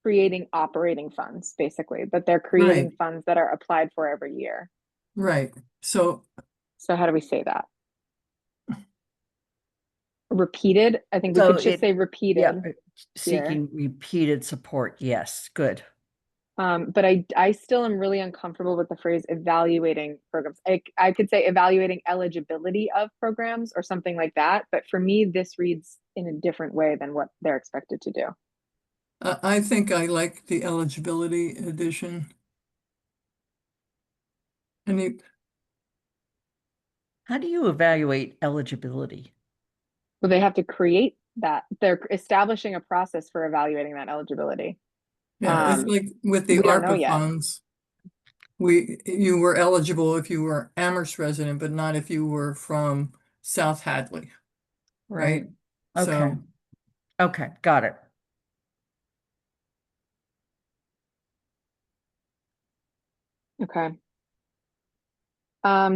creating operating funds, basically, but they're creating Right. funds that are applied for every year. Right. So, So how do we say that? Repeated? I think we So could just say yeah, repeated here. seeking repeated support. Yes, good. But I still am really uncomfortable with the phrase evaluating programs. I could say evaluating eligibility of programs or something like that. But for me, this reads in a different way than what they're expected to do. I think I like the eligibility addition. Any, How do you evaluate eligibility? Well, they have to create that. They're establishing a process for evaluating that eligibility. yeah, it's like with the we don't know ARPA yet. funds. You were eligible if you were Amherst resident, but not if you were from South Hadley, right? Okay. So, Okay, got it. Okay.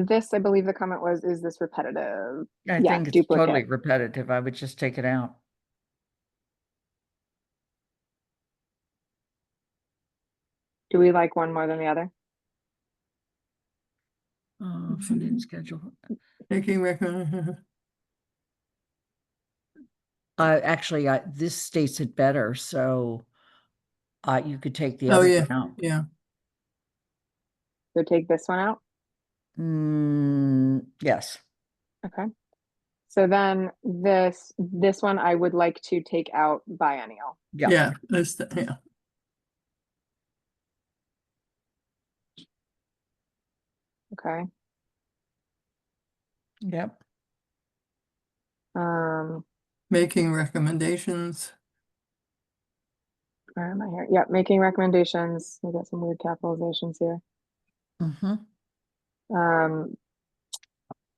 This, I believe the comment was, is this repetitive? I Yeah, think it's totally duplicate. repetitive. I would just take it out. Do we like one more than the other? Funding schedule. taking recommend, Actually, this states it better, so you could take the oh, other yeah, one out. yeah. So take this one out. Yes. Okay. So then this one I would like to take out biennial. Yeah. Yeah, yeah. Okay. Yep. Making recommendations. Where am I here? Yep, making recommendations. We got some weird capitalizations here. Um,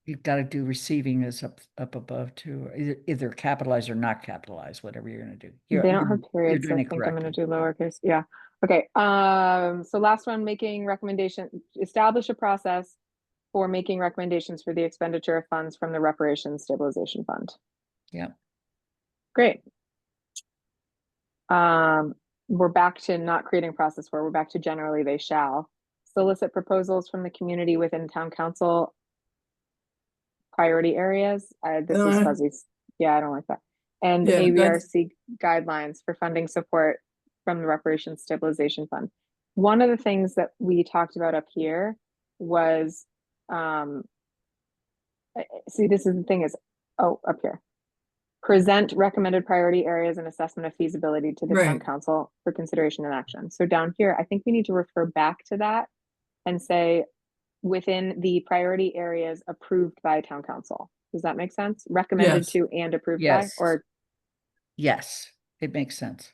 You've got to do receiving is up above too, either capitalized or not capitalized, whatever you're going to do. they don't have You're periods, so doing I it think I'm gonna correctly. do lowercase. Yeah. Okay. So last one, making recommendation, establish a process for making recommendations for the expenditure of funds from the Reparations Stabilization Fund. Yeah. Great. We're back to not creating process for, we're back to generally they shall solicit proposals from the community within town council priority areas. This is fuzzy. Yeah, I don't like that. And Yeah, ABRC guidelines for funding support from the Reparations Stabilization Fund. One of the things that we talked about up here was, see, this is the thing is, oh, up here. Present recommended priority areas and assessment of feasibility to the town Right. council for consideration and action. So down here, I think we need to refer back to that and say within the priority areas approved by town council. Does that make sense? Recommended Yes. to and approved by, Yes. or Yes, it makes sense.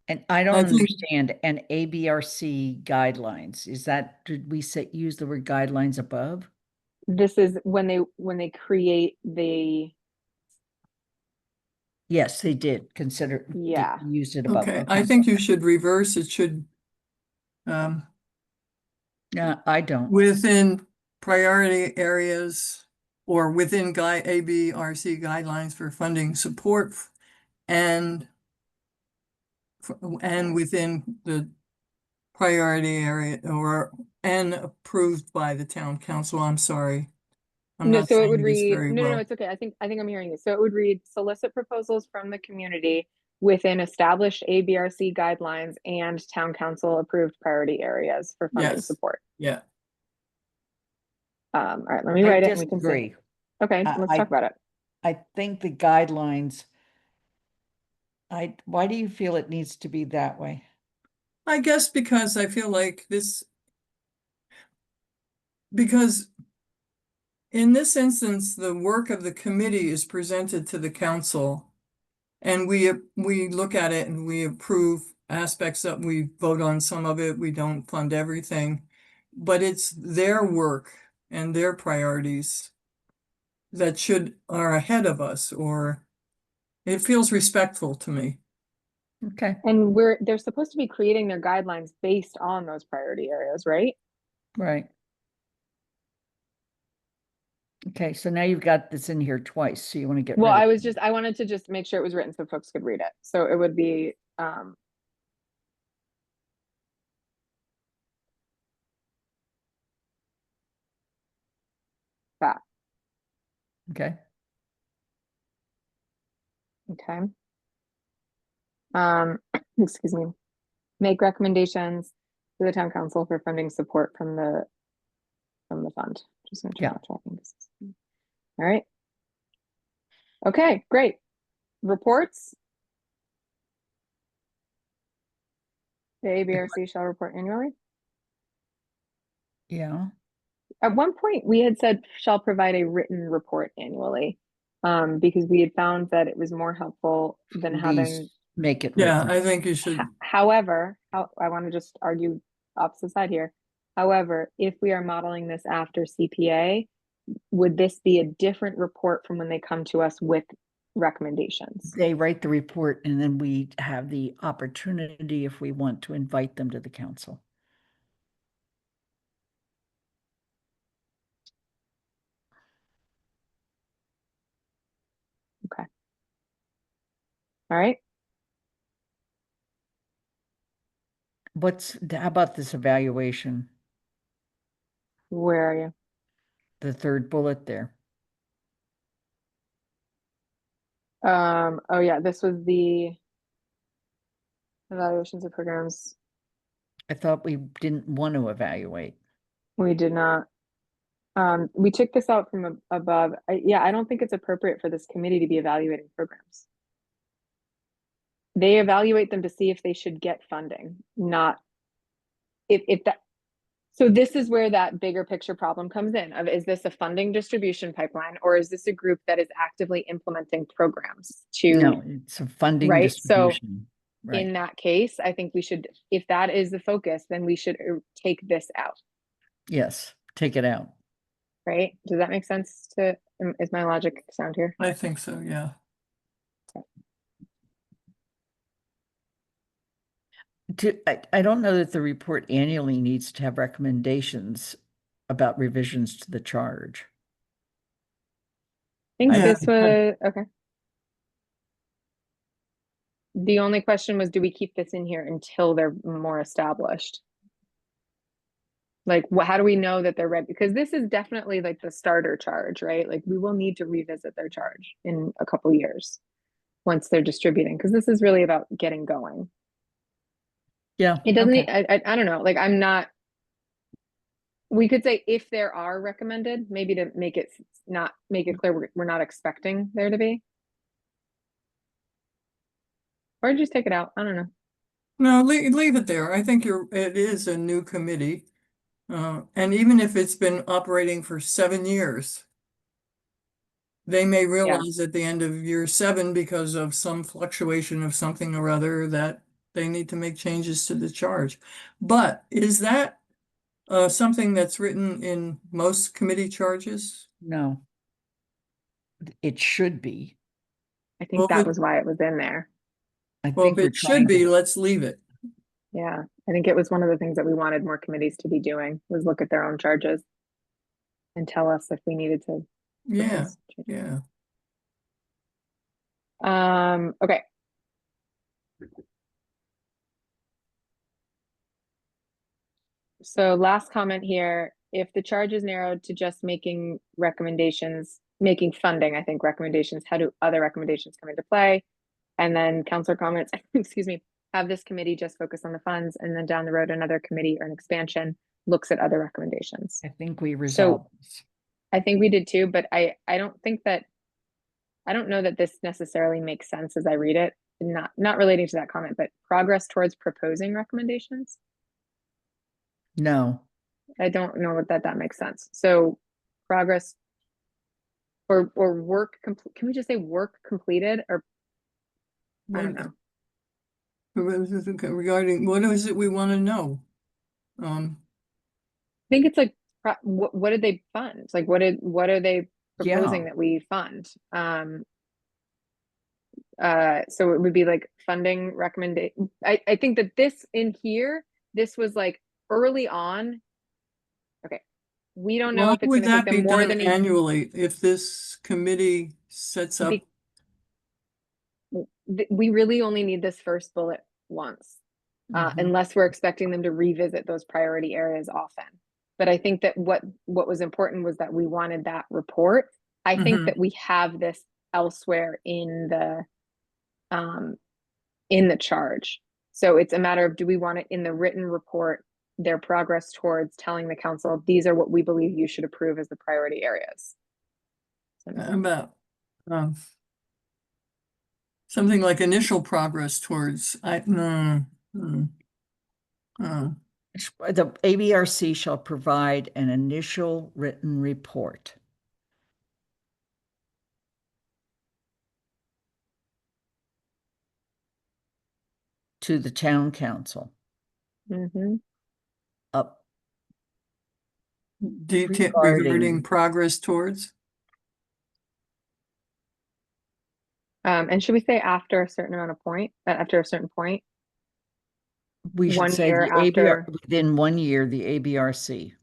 And I don't I think- understand an ABRC guidelines. Is that, did we use the word guidelines above? this is when they create the, Yes, they did consider. Yeah. Used it above. Okay, I think you should reverse, it should, Yeah, I don't. within priority areas or within ABRC guidelines for funding support and within the priority area and approved by the town council. I'm sorry. I'm no, not so it would saying this read, very no, well. it's okay. I think I'm hearing you. So it would read solicit proposals from the community within established ABRC guidelines and town council approved priority areas for funding Yes. support. Yeah. All right, let me I write it and we can see. disagree. Okay, let's talk about it. I think the guidelines, why do you feel it needs to be that way? I guess because I feel like because in this instance, the work of the committee is presented to the council. And we look at it and we approve aspects that we vote on some of it, we don't fund everything. But it's their work and their priorities that are ahead of us, or it feels respectful to me. Okay, And they're supposed to be creating their guidelines based on those priority areas, right? right. Okay, so now you've got this in here twice, so you want to get Well, rid of it. I wanted to just make sure it was written so folks could read it. So it would be, that, Okay, okay? Excuse me. Make recommendations to the town council for funding support from the fund. Just gonna Yeah. turn off tracking. All right. Okay, great. Reports. The ABRC shall report annually. yeah. At one point, we had said shall provide a written report annually, because we had found that it was more helpful than having. These make it Yeah, written. I think you should, However, I want to just argue opposite side here. However, if we are modeling this after CPA, would this be a different report from when they come to us with recommendations? They write the report and then we have the opportunity if we want to invite them to the council. All right. How about this evaluation, Where are you? the third bullet there? Oh yeah, this was the evaluations of programs. I thought we didn't want to evaluate. We did not. We took this out from above. Yeah, I don't think it's appropriate for this committee to be evaluating programs. They evaluate them to see if they should get funding, not if that. So this is where that bigger picture problem comes in of, is this a funding distribution pipeline, or is this a group that is actively implementing programs to, No, it's a funding right? So distribution. Right, in that case, I think we should, if that is the focus, then we should take this out, yes, take it out. right? Does that make sense is my logic sound here? I think so, yeah. I don't know that the report annually needs to have recommendations about revisions to the charge. I think Yeah. this was, okay. The only question was, do we keep this in here until they're more established? Like, how do we know that they're ready? Because this is definitely like the starter charge, right? Like, we will need to revisit their charge in a couple years once they're distributing, because this is really about getting going. Yeah. It doesn't, okay. I don't know, like, I'm not, we could say if there are recommended, maybe to make it clear we're not expecting there to be. Or just take it out, I don't know. No, leave it there. I think it is a new committee. And even if it's been operating for 7 years, they may realize at the end of year 7, because of some fluctuation of something or other, that they need to make changes to the charge. But is that something that's written in most committee charges? No. It should be. I think Well, that was why it was in there. I Well, think if we're it should trying be, to, let's leave it. Yeah, I think it was one of the things that we wanted more committees to be doing, was look at their own charges and tell us if we needed to. Yeah, propose changes. yeah. Okay. So last comment here, if the charge is narrowed to just making recommendations, making funding, I think recommendations, how do other recommendations come into play? And then counselor comments, excuse me, have this committee just focus on the funds, and then down the road, another committee or an expansion looks at other recommendations. I think we resolved this. I think we did too, but I don't think that, I don't know that this necessarily makes sense as I read it, not relating to that comment, but progress towards proposing recommendations. No, I don't know what that makes sense. So progress or work complete, can we just say work completed, or I don't know. Regarding, what is it we want to know? I think it's like, what did they fund? Like, what are they proposing Yeah. that we fund? So it would be like funding recommendation. I think that this in here, this was like early on. Okay. We don't know Why if it's would gonna take that be them more done than annually if this committee sets up? Be- we really only need this first bullet once. Mhm. Unless we're expecting them to revisit those priority areas often. But I think that what was important was that we wanted that report. I think Mhm. that we have this elsewhere in the charge. So it's a matter of, do we want it in the written report, their progress towards telling the council, these are what we believe you should approve as the priority areas. So no. About something like initial progress towards, The ABRC shall provide an initial written report. To the town council Mhm. up regarding regarding- progress towards. And should we say after a certain amount of point, after a certain point? we should 1 say year the ABR after- within 1 year, the ABRC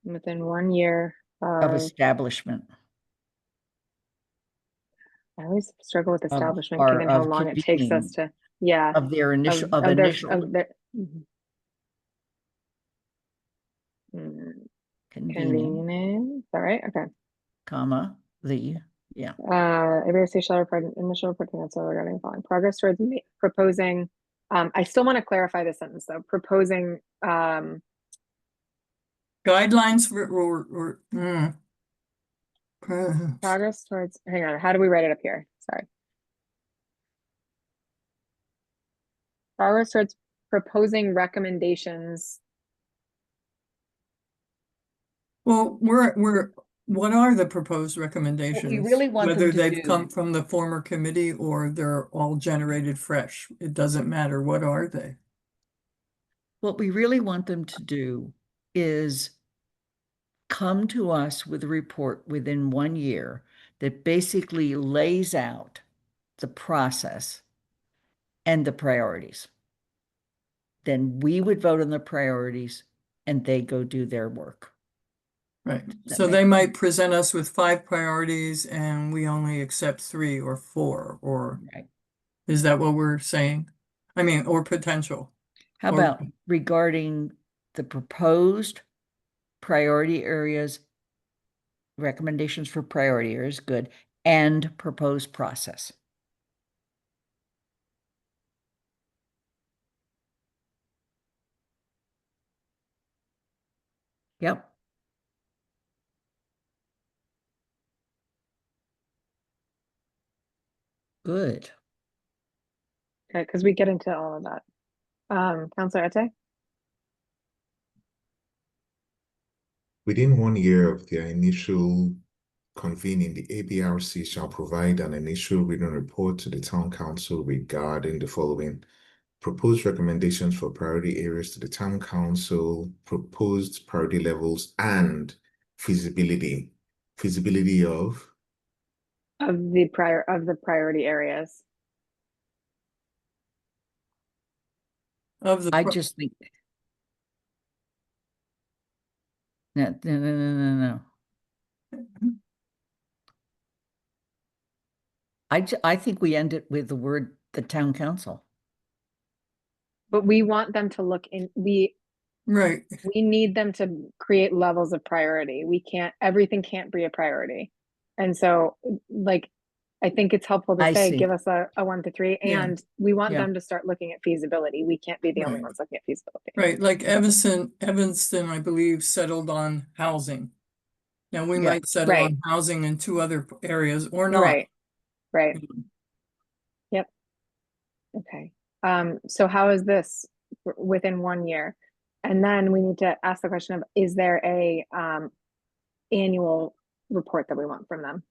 Within 1 year of establishment. I always struggle with establishment, or given how of long it takes us convening. to, yeah. Of their initial, of of their- initial of their- mhm. convening, Convening, is that right? Okay. comma, the, yeah. ABRC shall report an initial report to council regarding the following progress towards proposing. I still want to clarify this sentence though. Proposing, Guidelines for, progress towards, hang on, how do we write it up here? Sorry. Progress towards proposing recommendations. well, what are the proposed recommendations? really want them Whether to they've come do- from the former committee or they're all generated fresh, it doesn't matter. What are they? What we really want them to do is come to us with a report within 1 year that basically lays out the process and the priorities. Then we would vote on the priorities and they go do their work. Right. That So they makes might present us with 5 priorities and we only accept 3 or 4, or Right. is that what we're saying? I mean, or potential. How Or- about regarding the proposed priority areas, recommendations for priority areas, good, and proposed process? Yep. Good. Okay, because we get into all of that. Councilor Ete? Within 1 year of their initial convening, the ABRC shall provide an initial written report to the town council regarding the following: proposed recommendations for priority areas to the town council, proposed priority levels, and feasibility. Feasibility of Of the priority areas. of the I pro- just think. No. I think we end it with the word, the town council. But we want them to look in, right. we need them to create levels of priority. Everything can't be a priority. And so, like, I think it's helpful to I say, see. give us a 1 to 3, Yeah. and we want Yeah. them to start looking at feasibility. We can't be the only Right. ones looking at feasibility. Right, like Evanston, I believe, settled on housing. Now, we Yeah. might settle Right. on housing in 2 other areas or not. Right, right. Yep. Okay. So how is this within 1 year? And then we need to ask the question of, is there a annual report that we want from them?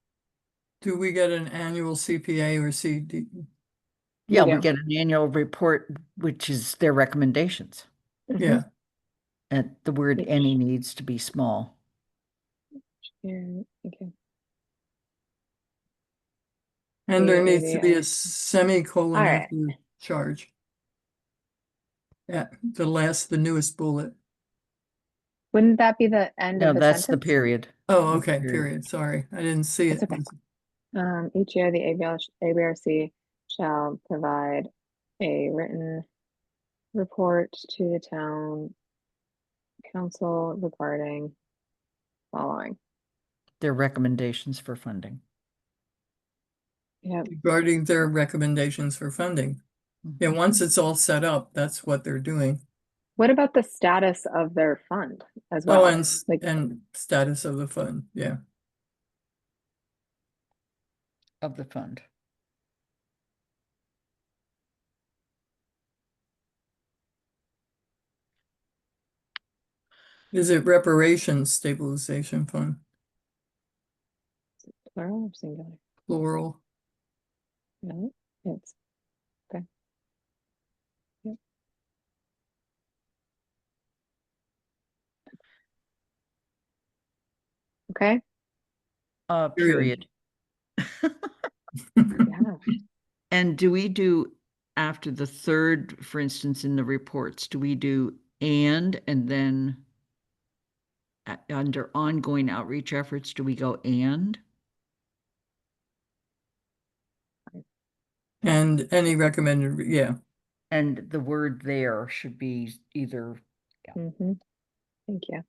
Do we get an annual CPA or CD? Yeah, We we do. get an annual report, which is their recommendations. Mhm. Yeah, And the word Each. any needs to be small. Yeah, okay. 'Cause we get into all of that. Councilor Ete? Mm-hmm. Mm-hmm. Councilor Ete? And there needs to be a ABS. semicolon Alright. after charge. Yeah, the newest bullet. Wouldn't that be the end No, of the that's the sentence? period. Oh, The okay, period. period, sorry, I didn't see it. That's okay. Each year, the ABRC shall provide a written report to the town council regarding following. Their recommendations for funding. Yep. Regarding their recommendations for funding. Yeah, once it's all set up, that's what they're doing. What about the status of their fund as Oh, well? and, Like, and status of the fund, yeah. Of the fund. Is it reparations stabilization fund, plural or singular? plural? No, it's okay. Yep. Okay. Period. Yeah. And do we do, after the third, for instance, in the reports, do we do and then under ongoing outreach efforts, do we go and? And any recommended, yeah. And the word there should be either, Mm-hmm. Thank you.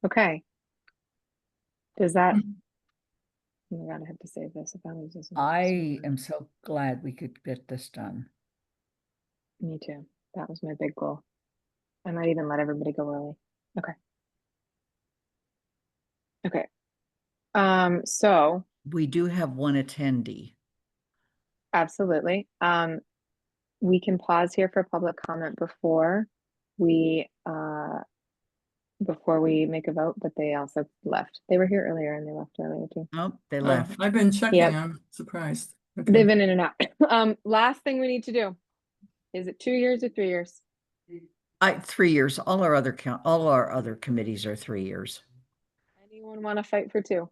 Okay. Does that? Oh my God, I have to save this. If I lose this. I am so glad we could get this done. Me too. That was my big goal. I might even let everybody go early. Okay. Okay. So We do have one attendee. absolutely. We can pause here for public comment before we make a vote, but they also left. They were here earlier and they left earlier too. Oh, they Oh, left. I've been checking, Yep. I'm surprised. Okay. They've been in and out. Last thing we need to do. Is it 2 years or 3 years? 3 years. All our other committees are 3 years. Anyone want to fight for 2?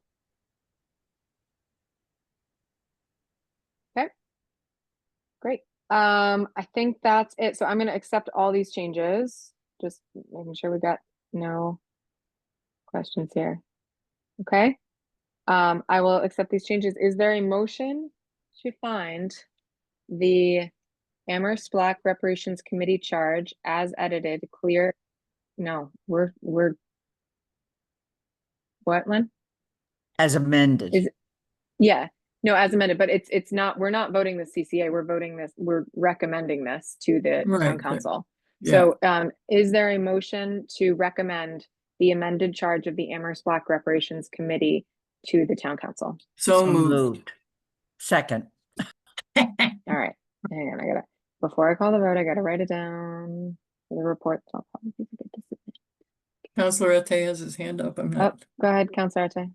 Okay. Great. I think that's it. So I'm going to accept all these changes. Just making sure we got no questions here. Okay. I will accept these changes. Is there a motion to find the Amherst Black Reparations Committee charge as edited clear? No, we're what, Lynn? As amended. Is Yeah, no, as amended, but it's not, we're not voting the CCA, we're recommending this to the town Right, council. yeah. So, is there a motion to recommend the amended charge of the Amherst Black Reparations Committee to the town council? So moved. Second. All right, hang on, before I call the vote, I gotta write it down for the report. I'll probably forget to submit. Counselor Ate has his hand up, I'm Oh, not. go ahead, Councilor Ate.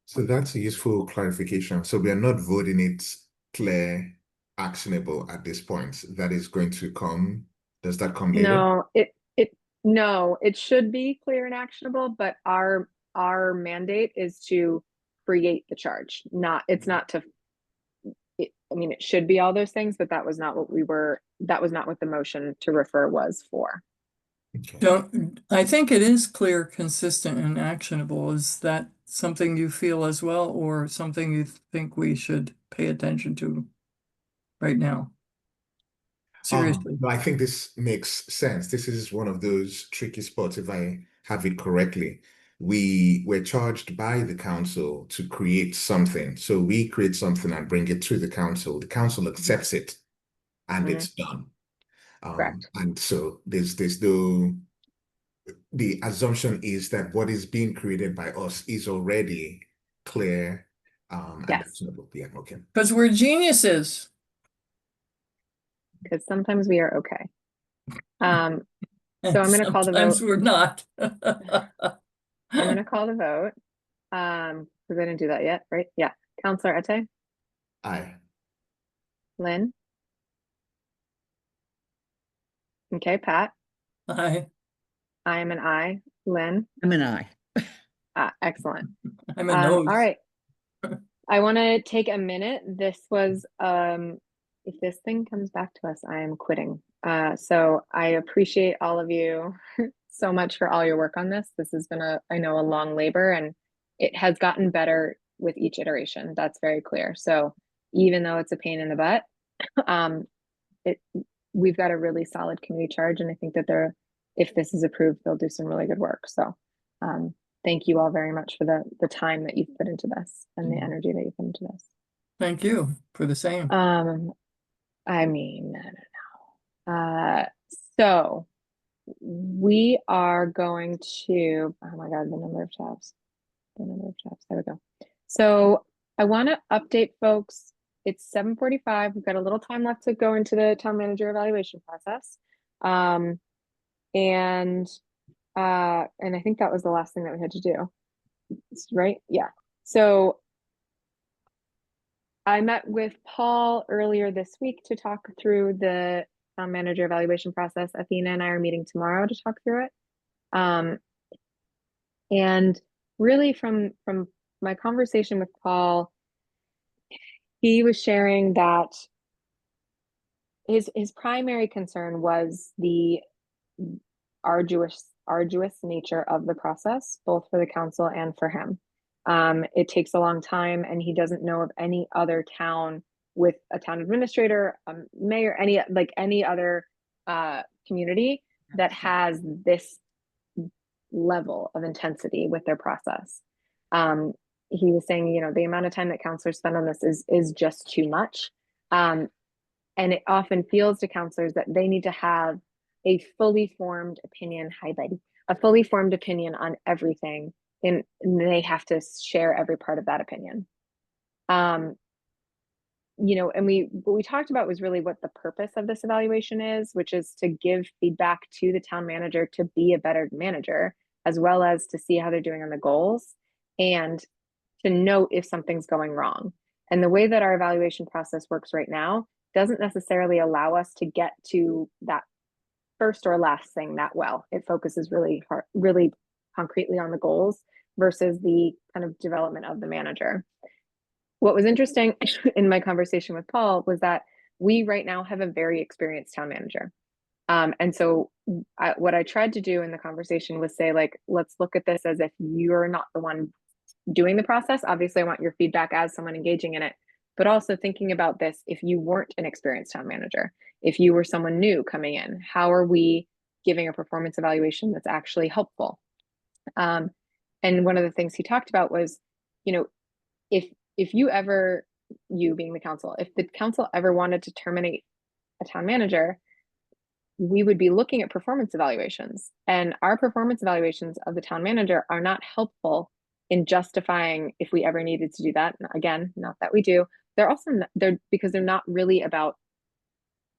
So that's a useful clarification. So we are not voting it clear, actionable at this point. That is going to come. Does that come later? No, it should be clear and actionable, but our mandate is to create the charge. It's not to, I mean, it should be all those things, but that was not what the motion to refer was for. Okay. I think it is clear, consistent, and actionable. Is that something you feel as well, or something you think we should pay attention to right now? Seriously. No, I think this makes sense. This is one of those tricky spots, if I have it correctly. We were charged by the council to create something. So we create something and bring it to the council. The council accepts it and Mhm. it's done. Correct. And so there's no, the assumption is that what is being created by us is already clear, and Yes. actionable. Yeah, okay. Because we're geniuses. Because sometimes we are okay. So I'm And going to call the sometimes vote. we're not. I'm going to call the vote. Because I didn't do that yet, right? Yeah. Councilor Ate, Aye. Lynn. Okay, Pat. I I am an I. Lynn. I'm an aye. Excellent. I'm a All nose. right. I want to take a minute. This was, if this thing comes back to us, I am quitting. So I appreciate all of you so much for all your work on this. This has been I know, a long labor, and it has gotten better with each iteration. That's very clear. So even though it's a pain in the butt, we've got a really solid community charge, and I think that if this is approved, they'll do some really good work. So, thank you all very much for the time that you've put into this and the energy that you put into this. Thank you for the same. I mean, I don't know. So we are going to, oh my God, the number of tabs. There we go. So I want to update folks. It's 7:45. We've got a little time left to go into the town manager evaluation process. And I think that was the last thing that we had to do, right? Yeah. So I met with Paul earlier this week to talk through the town manager evaluation process. Athena and I are meeting tomorrow to talk through it. And really from my conversation with Paul, he was sharing that his primary concern was the arduous nature of the process, both for the council and for him. It takes a long time, and he doesn't know of any other town with a town administrator, a mayor, any other community that has this level of intensity with their process. He was saying, you know, the amount of time that counselors spend on this is just too much. And it often feels to counselors that they need to have a fully formed opinion. Hi, buddy. A fully formed opinion on everything, and they have to share every part of that opinion. You know, and what we talked about was really what the purpose of this evaluation is, which is to give feedback to the town manager to be a better manager, as well as to see how they're doing on the goals and to note if something's going wrong. And the way that our evaluation process works right now doesn't necessarily allow us to get to that first or last thing that well. It focuses really concretely on the goals versus the kind of development of the manager. What was interesting in my conversation with Paul was that we right now have a very experienced town manager. And so what I tried to do in the conversation was say, like, let's look at this as if you're not the one doing the process. Obviously, I want your feedback as someone engaging in it, but also thinking about this if you weren't an experienced town manager, if you were someone new coming in, how are we giving a performance evaluation that's actually helpful? And one of the things he talked about was, you know, if you being the council, if the council ever wanted to terminate a town manager, we would be looking at performance evaluations, and our performance evaluations of the town manager are not helpful in justifying if we ever needed to do that. Again, not that we do. They're also because they're not really about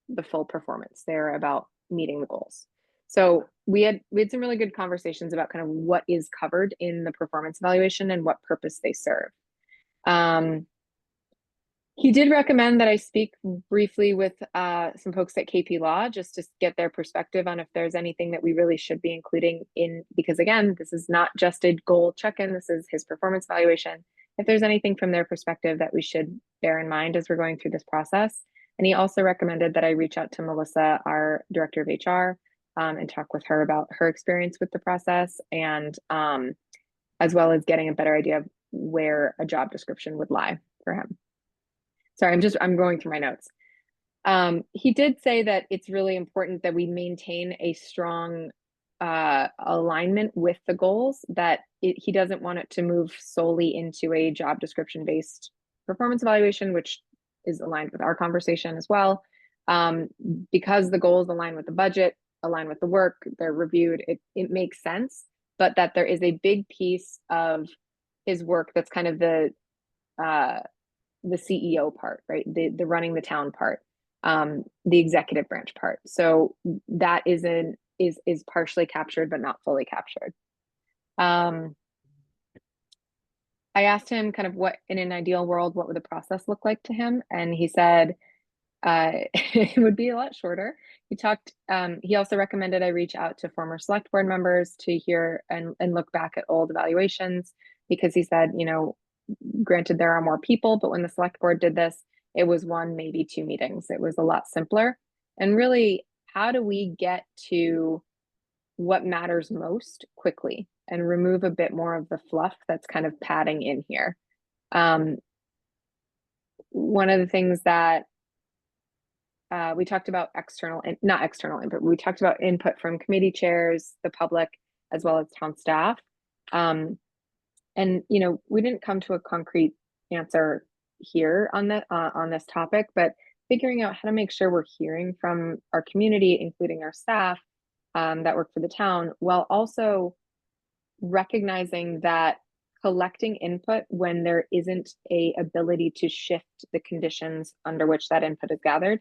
the full performance. They're about meeting the goals. So we had some really good conversations about kind of what is covered in the performance evaluation and what purpose they serve. He did recommend that I speak briefly with some folks at KP Law just to get their perspective on if there's anything that we really should be including in, because again, this is not just a goal check-in, this is his performance evaluation. If there's anything from their perspective that we should bear in mind as we're going through this process. And he also recommended that I reach out to Melissa, our director of HR, and talk with her about her experience with the process, and as well as getting a better idea of where a job description would lie for him. Sorry, I'm going through my notes. He did say that it's really important that we maintain a strong alignment with the goals, that he doesn't want it to move solely into a job description based performance evaluation, which is aligned with our conversation as well. Because the goals align with the budget, align with the work, they're reviewed, it makes sense, but that there is a big piece of his work that's kind of the CEO part, right? The running the town part, the executive branch part. So that is partially captured, but not fully captured. I asked him kind of what, in an ideal world, what would the process look like to him? And he said, it would be a lot shorter. He also recommended I reach out to former select board members to hear and look back at old evaluations, because he said, you know, granted, there are more people, but when the select board did this, it was one, maybe two meetings. It was a lot simpler. And really, how do we get to what matters most quickly and remove a bit more of the fluff that's kind of padding in here? One of the things that we talked about not external input, we talked about input from committee chairs, the public, as well as town staff. And, we didn't come to a concrete answer here on this topic, but figuring out how to make sure we're hearing from our community, including our staff that work for the town, while also recognizing that collecting input when there isn't a ability to shift the conditions under which that input is gathered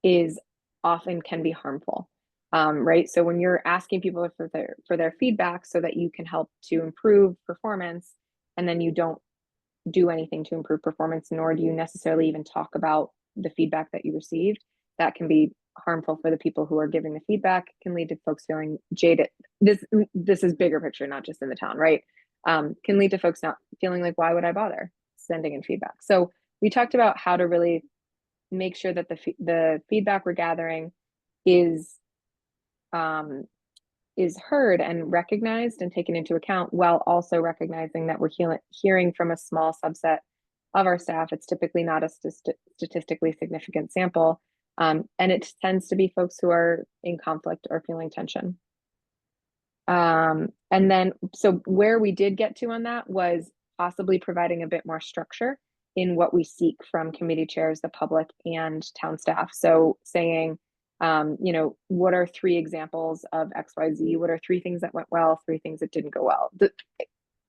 is often can be harmful. Right. So when you're asking people for their feedback so that you can help to improve performance, and then you don't do anything to improve performance, nor do you necessarily even talk about the feedback that you received, that can be harmful for the people who are giving the feedback, can lead to folks feeling jaded. This is bigger picture, not just in the town, right? Can lead to folks not feeling like, why would I bother sending in feedback? So we talked about how to really make sure that the feedback we're gathering is heard and recognized and taken into account, while also recognizing that we're hearing from a small subset of our staff. It's typically not a statistically significant sample, and it tends to be folks who are in conflict or feeling tension. And then, so where we did get to on that was possibly providing a bit more structure in what we seek from committee chairs, the public, and town staff. So saying, what are 3 examples of XYZ? What are 3 things that went well, 3 things that didn't go well?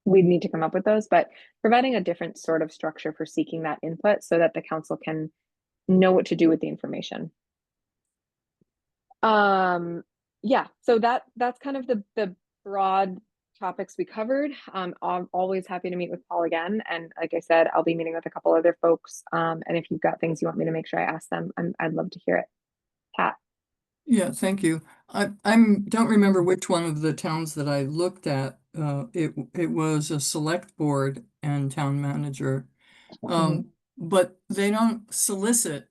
We'd need to come up with those, but providing a different sort of structure for seeking that input so that the council can know what to do with the information. Yeah, so that's kind of the broad topics we covered. I'm always happy to meet with Paul again. And like I said, I'll be meeting with a couple other folks. And if you've got things you want me to make sure I ask them, I'd love to hear it. Pat. Yeah, thank you. I don't remember which one of the towns that I looked at. It was a select board and town manager. But they don't solicit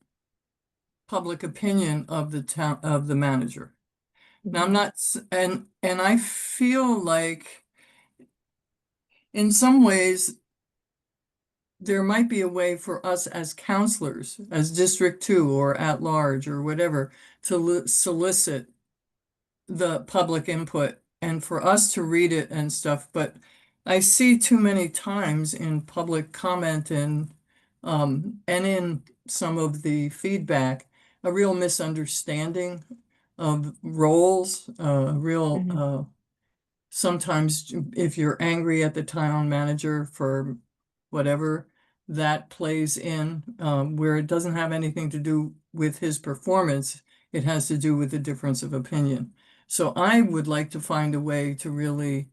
public opinion of the manager. Now I'm not, and I feel like in some ways there might be a way for us as counselors, as District 2 or at large or whatever, to solicit the public input and for us to read it and stuff. But I see too many times in public comment and in some of the feedback, a real misunderstanding of roles, sometimes if you're angry at the town manager for whatever, that plays in, where it doesn't have anything to do with his performance. It has to do with the difference of opinion. So I would like to find a way to really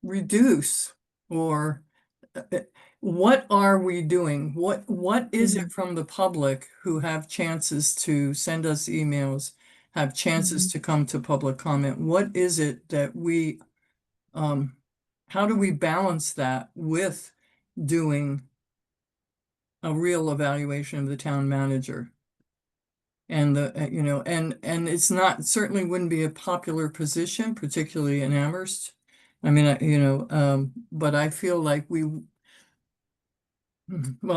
reduce, or what are we doing? What is it from the public who have chances to send us emails, have chances to come to public comment? What is it that we, how do we balance that with doing a real evaluation of the town manager? And and it's not, certainly wouldn't be a popular position, particularly in Amherst. I mean, but I feel like well,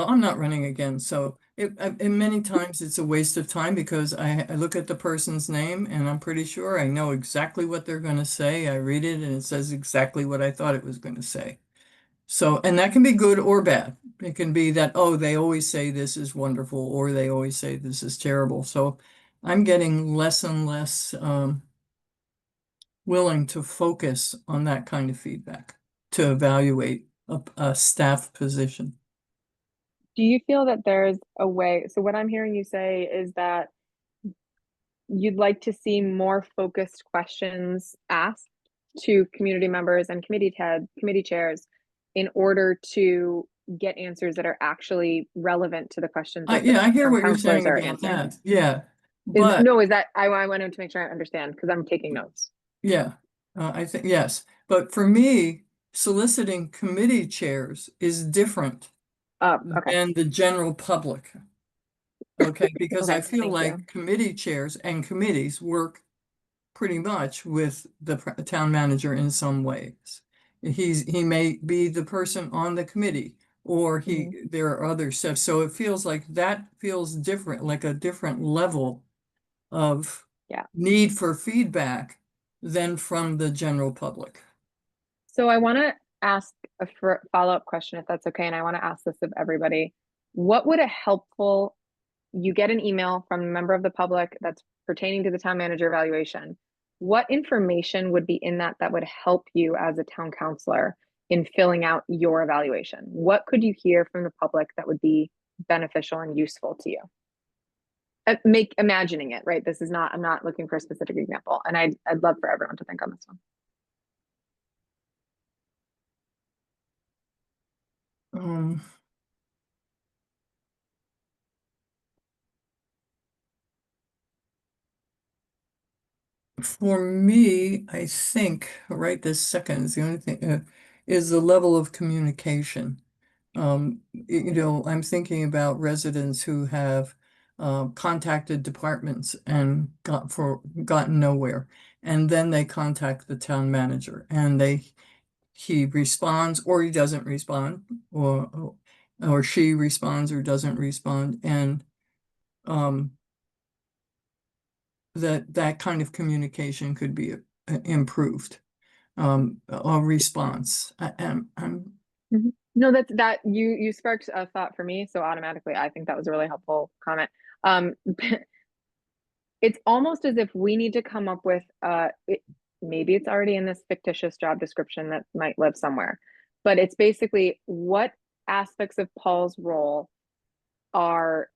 I'm not running again, so and many times it's a waste of time because I look at the person's name and I'm pretty sure I know exactly what they're going to say. I read it and it says exactly what I thought it was going to say. So, and that can be good or bad. It can be that, oh, they always say this is wonderful, or they always say this is terrible. So I'm getting less and less willing to focus on that kind of feedback to evaluate a staff position. Do you feel that there's a way? So what I'm hearing you say is that you'd like to see more focused questions asked to community members and committee chairs in order to get answers that are actually relevant to the questions that Yeah, I hear town what you're councilors saying are about answering. that. Yeah, but No, is that I wanted to make sure I understand because I'm taking notes. yeah, I think, yes, but for me, soliciting committee chairs is different Okay, than the general public. Okay, because I Okay, feel thank like you. committee chairs and committees work pretty much with the town manager in some ways. He may be the person on the committee, or there are other steps, so it feels like that feels different, like a different level of Yeah. need for feedback than from the general public. So I want to ask a follow-up question, if that's okay, and I want to ask this of everybody. What would a helpful, you get an email from a member of the public that's pertaining to the town manager evaluation. What information would be in that that would help you as a town councilor in filling out your evaluation? What could you hear from the public that would be beneficial and useful to you? Imagining it, right? This is not, I'm not looking for a specific example, and I'd love for everyone to think on this one. For me, I think right this second is the only thing is the level of communication. You know, I'm thinking about residents who have contacted departments and gotten nowhere, and then they contact the town manager, and he responds or he doesn't respond, or she responds or doesn't respond, and that kind of communication could be improved. A response. No, that you sparked a thought for me, so automatically I think that was a really helpful comment. It's almost as if we need to come up with maybe it's already in this fictitious job description that might live somewhere, but it's basically what aspects of Paul's role are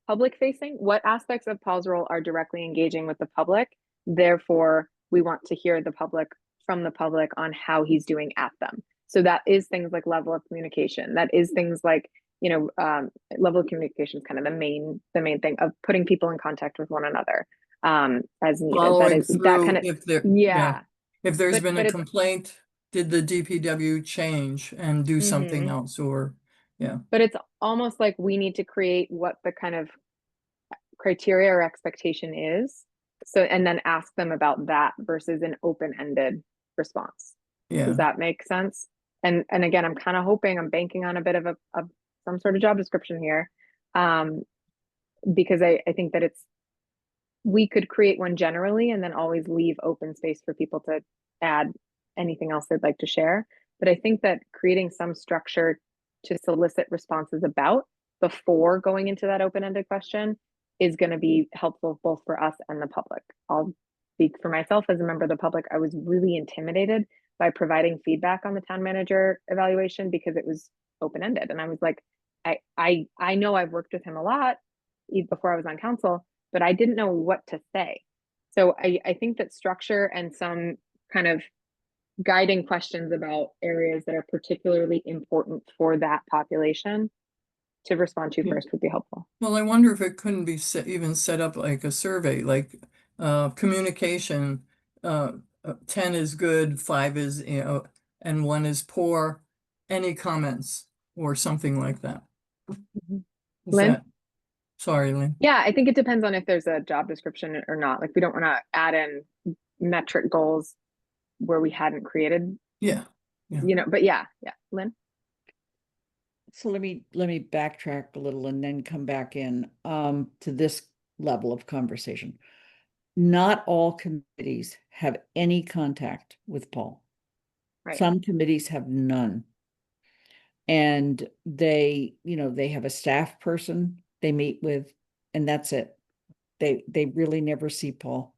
public facing, what aspects of Paul's role are directly engaging with the public. Therefore, we want to hear from the public on how he's doing at them. So that is things like level of communication. That is things like, level of communication is kind of the main thing of putting people in contact with one another as needed. Following That through kind of, if there, yeah. if there's been a it's complaint, did the DPW change and do something else, or but it's almost like we need to create what the kind of criteria or expectation is. So, and then ask them about that versus an open-ended response. yeah. Does that make sense? And again, I'm kind of hoping, I'm banking on a bit of some sort of job description here. Because I think that we could create one generally and then always leave open space for people to add anything else they'd like to share. But I think that creating some structure to solicit responses about before going into that open-ended question is going to be helpful both for us and the public. I'll speak for myself as a member of the public. I was really intimidated by providing feedback on the town manager evaluation because it was open-ended. And I was like, I know I've worked with him a lot even before I was on council, but I didn't know what to say. So I think that structure and some kind of guiding questions about areas that are particularly important for that population to respond to first would be helpful. Well, I wonder if it couldn't be even set up like a survey, like communication, 10 is good, 5 is, and 1 is poor. Any comments or something like that? Lynn? Sorry, Lynn. Yeah, I think it depends on if there's a job description or not. Like we don't want to add in metric goals where we hadn't created. Yeah. But yeah, Lynn. So let me backtrack a little and then come back in to this level of conversation. Not all committees have any contact with Paul. Right. Some committees have none. And they have a staff person they meet with, and that's it. They really never see Paul.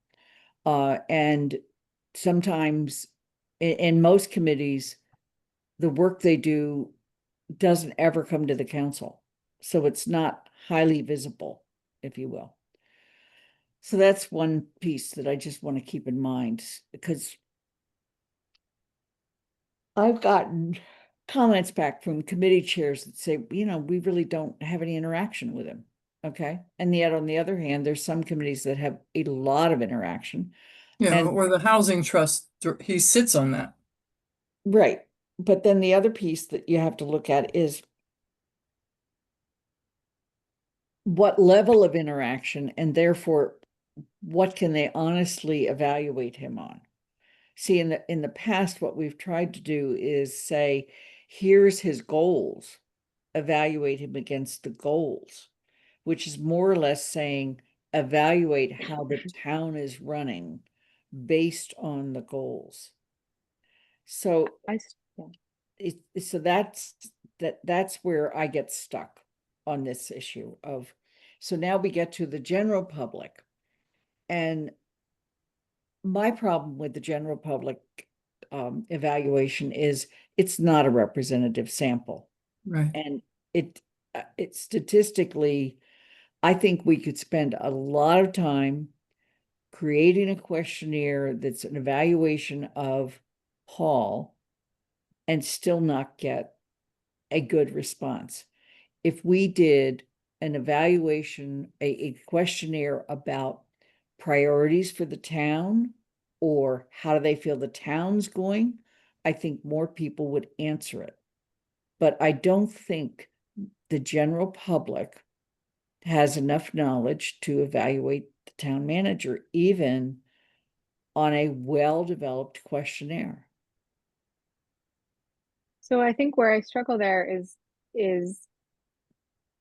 And sometimes in most committees, the work they do doesn't ever come to the council. So it's not highly visible, if you will. So that's one piece that I just want to keep in mind, because I've gotten comments back from committee chairs that say, we really don't have any interaction with him. Okay. And yet on the other hand, there's some committees that have a lot of interaction. Yeah, And- or the housing trust, he sits on that. Right. But then the other piece that you have to look at is what level of interaction, and therefore what can they honestly evaluate him on? See, in the past, what we've tried to do is say, here's his goals, evaluate him against the goals, which is more or less saying, evaluate how the town is running based on the goals. So Yeah. so that's where I get stuck on this issue of, so now we get to the general public. And my problem with the general public evaluation is it's not a representative sample. Right. And it statistically, I think we could spend a lot of time creating a questionnaire that's an evaluation of Paul and still not get a good response. If we did an evaluation, a questionnaire about priorities for the town, or how do they feel the town's going, I think more people would answer it. But I don't think the general public has enough knowledge to evaluate the town manager, even on a well-developed questionnaire. So I think where I struggle there is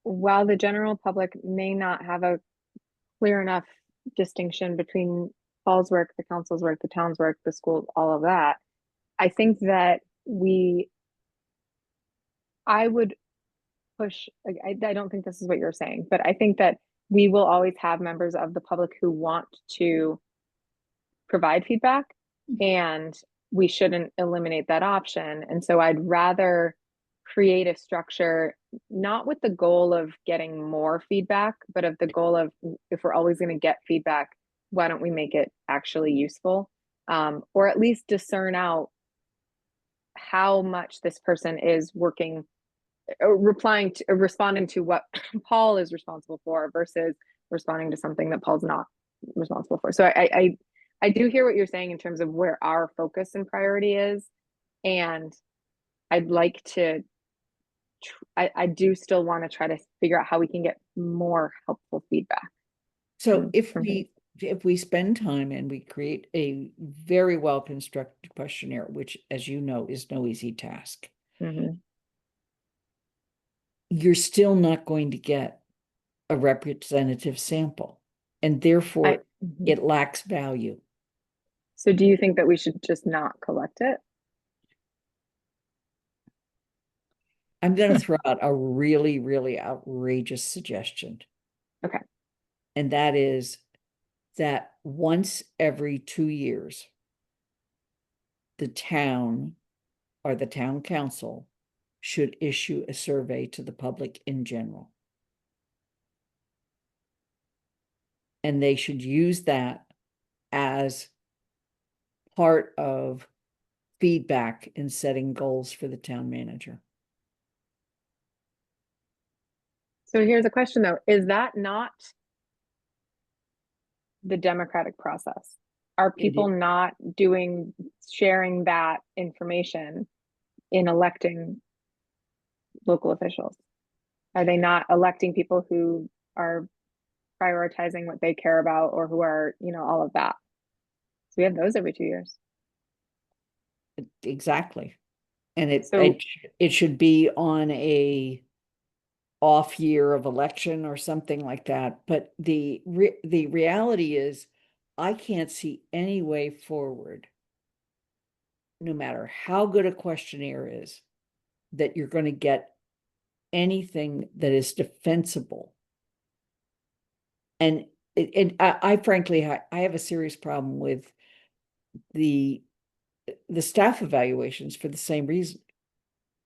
while the general public may not have a clear enough distinction between Paul's work, the council's work, the town's work, the school, all of that, I think that I would push, I don't think this is what you're saying, but I think that we will always have members of the public who want to provide feedback, and we shouldn't eliminate that option. And so I'd rather create a structure, not with the goal of getting more feedback, but of the goal of, if we're always going to get feedback, why don't we make it actually useful? Or at least discern out how much this person is working, responding to what Paul is responsible for versus responding to something that Paul's not responsible for. So I do hear what you're saying in terms of where our focus and priority is. And I'd like to, I do still want to try to figure out how we can get more helpful feedback. So from him. if we spend time and we create a very well constructed questionnaire, which, as you know, is no easy task, Mhm. you're still not going to get a representative sample, and therefore Mhm. it lacks value. So do you think that we should just not collect it? I'm going to throw out a really, really outrageous suggestion. Okay. And that is that once every 2 years, the town or the town council should issue a survey to the public in general. And they should use that as part of feedback in setting goals for the town manager. So here's a question though, is that not the democratic process? Are people not sharing that information in electing local officials? Are they not electing people who are prioritizing what they care about, or who are, all of that? So we have those every 2 years. Exactly. And So- it should be on a off year of election or something like that. But the reality is, I can't see any way forward, no matter how good a questionnaire is, that you're going to get anything that is defensible. And I frankly, I have a serious problem with the staff evaluations for the same reason.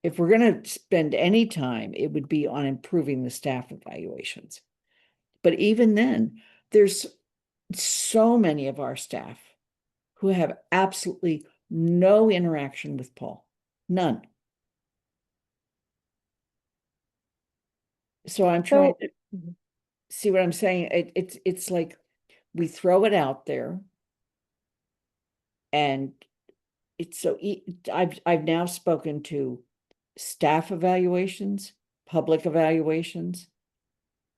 If we're going to spend any time, it would be on improving the staff evaluations. But even then, there's so many of our staff who have absolutely no interaction with Paul, none. So I'm trying to see what I'm saying. It's like we throw it out there, And it's so, I've now spoken to staff evaluations, public evaluations.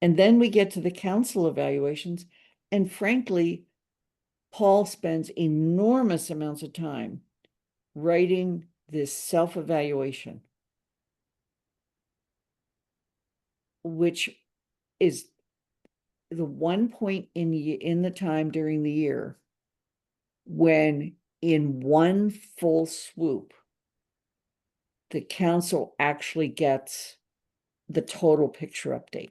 And then we get to the council evaluations. And frankly, Paul spends enormous amounts of time writing this self-evaluation, which is the one point in the time during the year when in one full swoop, the council actually gets the total picture update.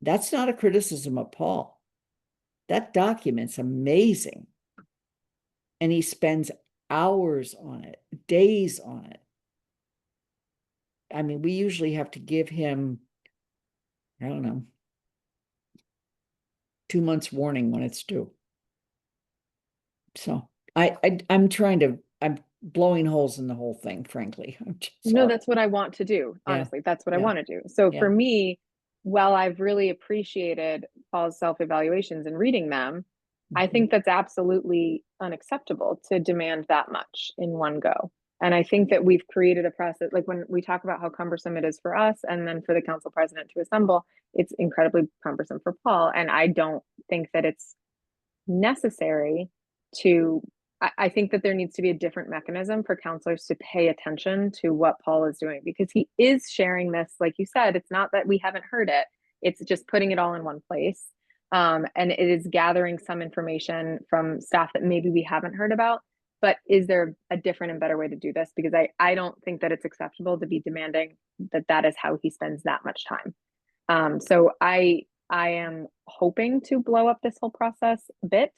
That's not a criticism of Paul. That document's amazing. And he spends hours on it, days on it. I mean, we usually have to give him, I don't know, 2 months warning when it's due. So I'm blowing holes in the whole thing, frankly. No, that's what I want to do. Yeah. Honestly, that's what I Yeah. want to do. So Yeah. for me, while I've really appreciated Paul's self-evaluations and reading them, I Mhm. think that's absolutely unacceptable to demand that much in one go. And I think that we've created a process, like when we talk about how cumbersome it is for us and then for the council president to assemble, it's incredibly cumbersome for Paul. And I don't think that it's necessary to, I think that there needs to be a different mechanism for counselors to pay attention to what Paul is doing, because he is sharing this, like you said, it's not that we haven't heard it, it's just putting it all in one place. And it is gathering some information from staff that maybe we haven't heard about. But is there a different and better way to do this? Because I don't think that it's acceptable to be demanding that that is how he spends that much time. So I am hoping to blow up this whole process a bit,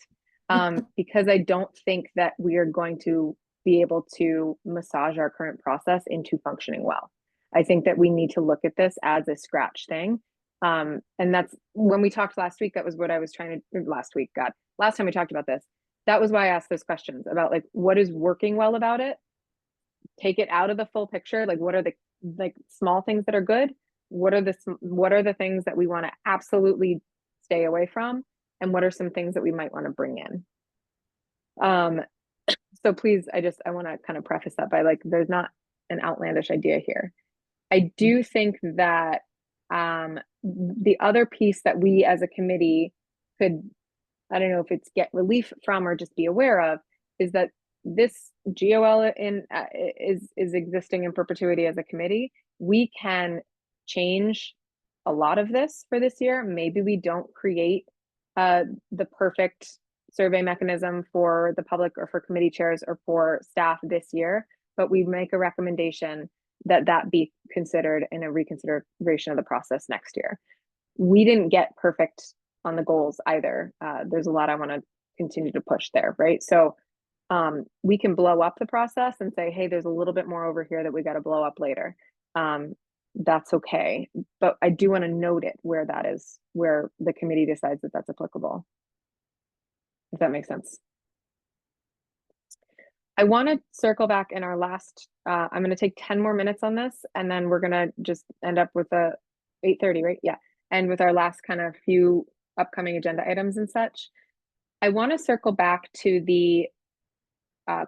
because I don't think that we are going to be able to massage our current process into functioning well. I think that we need to look at this as a scratch thing. And that's when we talked last week, that was what I was trying to, last time we talked about this, that was why I asked those questions about like, what is working well about it? Take it out of the full picture. Like, what are the like small things that are good? What are the things that we want to absolutely stay away from? And what are some things that we might want to bring in? So please, I want to kind of preface that by like, there's not an outlandish idea here. I do think that the other piece that we as a committee could, I don't know if it's get relief from or just be aware of, is that this GOL is existing in perpetuity as a committee. We can change a lot of this for this year. Maybe we don't create the perfect survey mechanism for the public or for committee chairs or for staff this year, but we make a recommendation that that be considered in a reconsideration of the process next year. We didn't get perfect on the goals either. There's a lot I want to continue to push there, right? So we can blow up the process and say, hey, there's a little bit more over here that we got to blow up later. That's okay. But I do want to note it where that is, where the committee decides that that's applicable. If that makes sense. I want to circle back in our last, I'm going to take 10 more minutes on this, and then we're going to just end up with a 8:30, right? Yeah. And with our last kind of few upcoming agenda items and such. I want to circle back to the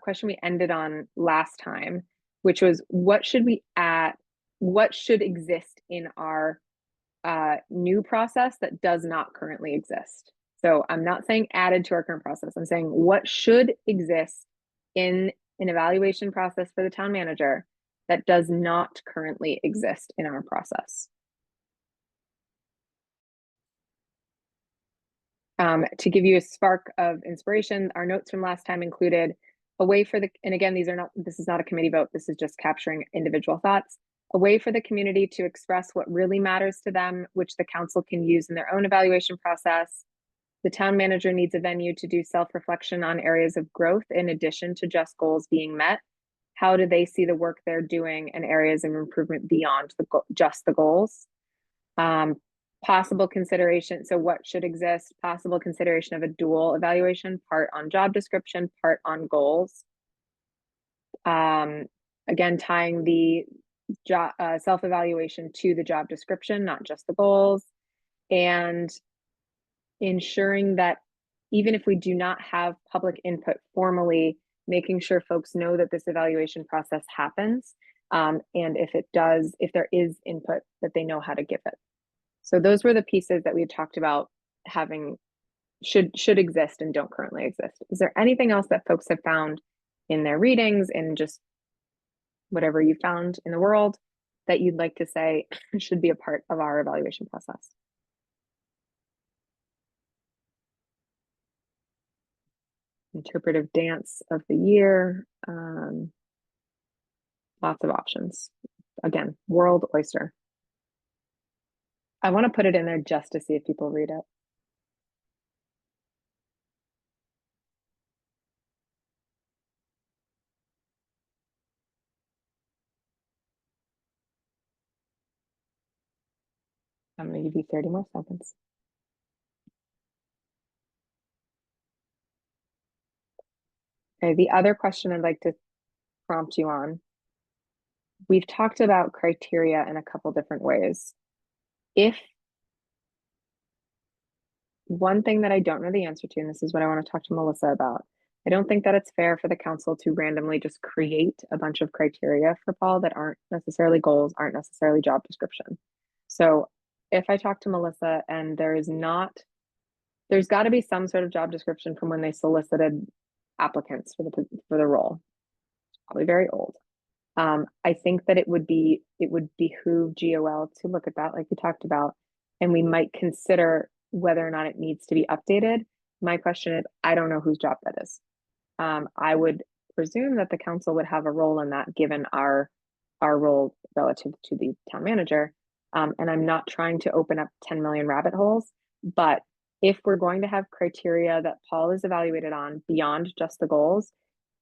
question we ended on last time, which was what should exist in our new process that does not currently exist. So I'm not saying added to our current process. I'm saying what should exist in an evaluation process for the town manager that does not currently exist in our process. To give you a spark of inspiration, our notes from last time included a way for and again, this is not a committee vote, this is just capturing individual thoughts, a way for the community to express what really matters to them, which the council can use in their own evaluation process. The town manager needs a venue to do self-reflection on areas of growth in addition to just goals being met. How do they see the work they're doing and areas of improvement beyond just the goals? Possible consideration. So what should exist? Possible consideration of a dual evaluation, part on job description, part on goals. Again, tying the self-evaluation to the job description, not just the goals, and ensuring that even if we do not have public input formally making sure folks know that this evaluation process happens. And if there is input, that they know how to give it. So those were the pieces that we had talked about having should exist and don't currently exist. Is there anything else that folks have found in their readings and just whatever you found in the world that you'd like to say should be a part of our evaluation process? Interpretive dance of the year. Lots of options. Again, world oyster. I want to put it in there just to see if people read it. I'm going to give you 30 more seconds. Okay, the other question I'd like to prompt you on. We've talked about criteria in a couple different ways. If one thing that I don't know the answer to, and this is what I want to talk to Melissa about, I don't think that it's fair for the council to randomly just create a bunch of criteria for Paul that aren't necessarily goals, aren't necessarily job description. So if I talk to Melissa and there's got to be some sort of job description from when they solicited applicants for the role. It's probably very old. I think that it would behoove GOL to look at that, like we talked about, and we might consider whether or not it needs to be updated. My question is, I don't know whose job that is. I would presume that the council would have a role in that, given our role relative to the town manager. And I'm not trying to open up 10 million rabbit holes, but if we're going to have criteria that Paul is evaluated on beyond just the goals,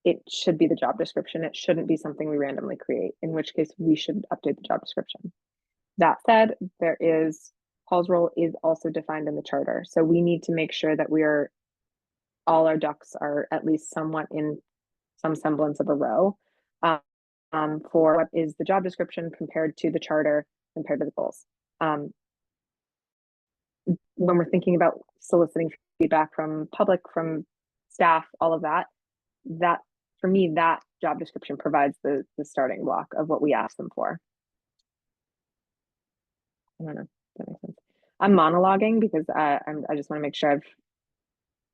it should be the job description. It shouldn't be something we randomly create, in which case we should update the job description. That said, Paul's role is also defined in the charter. So we need to make sure that all our ducks are at least somewhat in some semblance of a row for what is the job description compared to the charter, compared to the goals. When we're thinking about soliciting feedback from public, from staff, all of that for me, that job description provides the starting block of what we ask them for. I don't know if that makes sense. I'm monologuing because I just want to make sure I've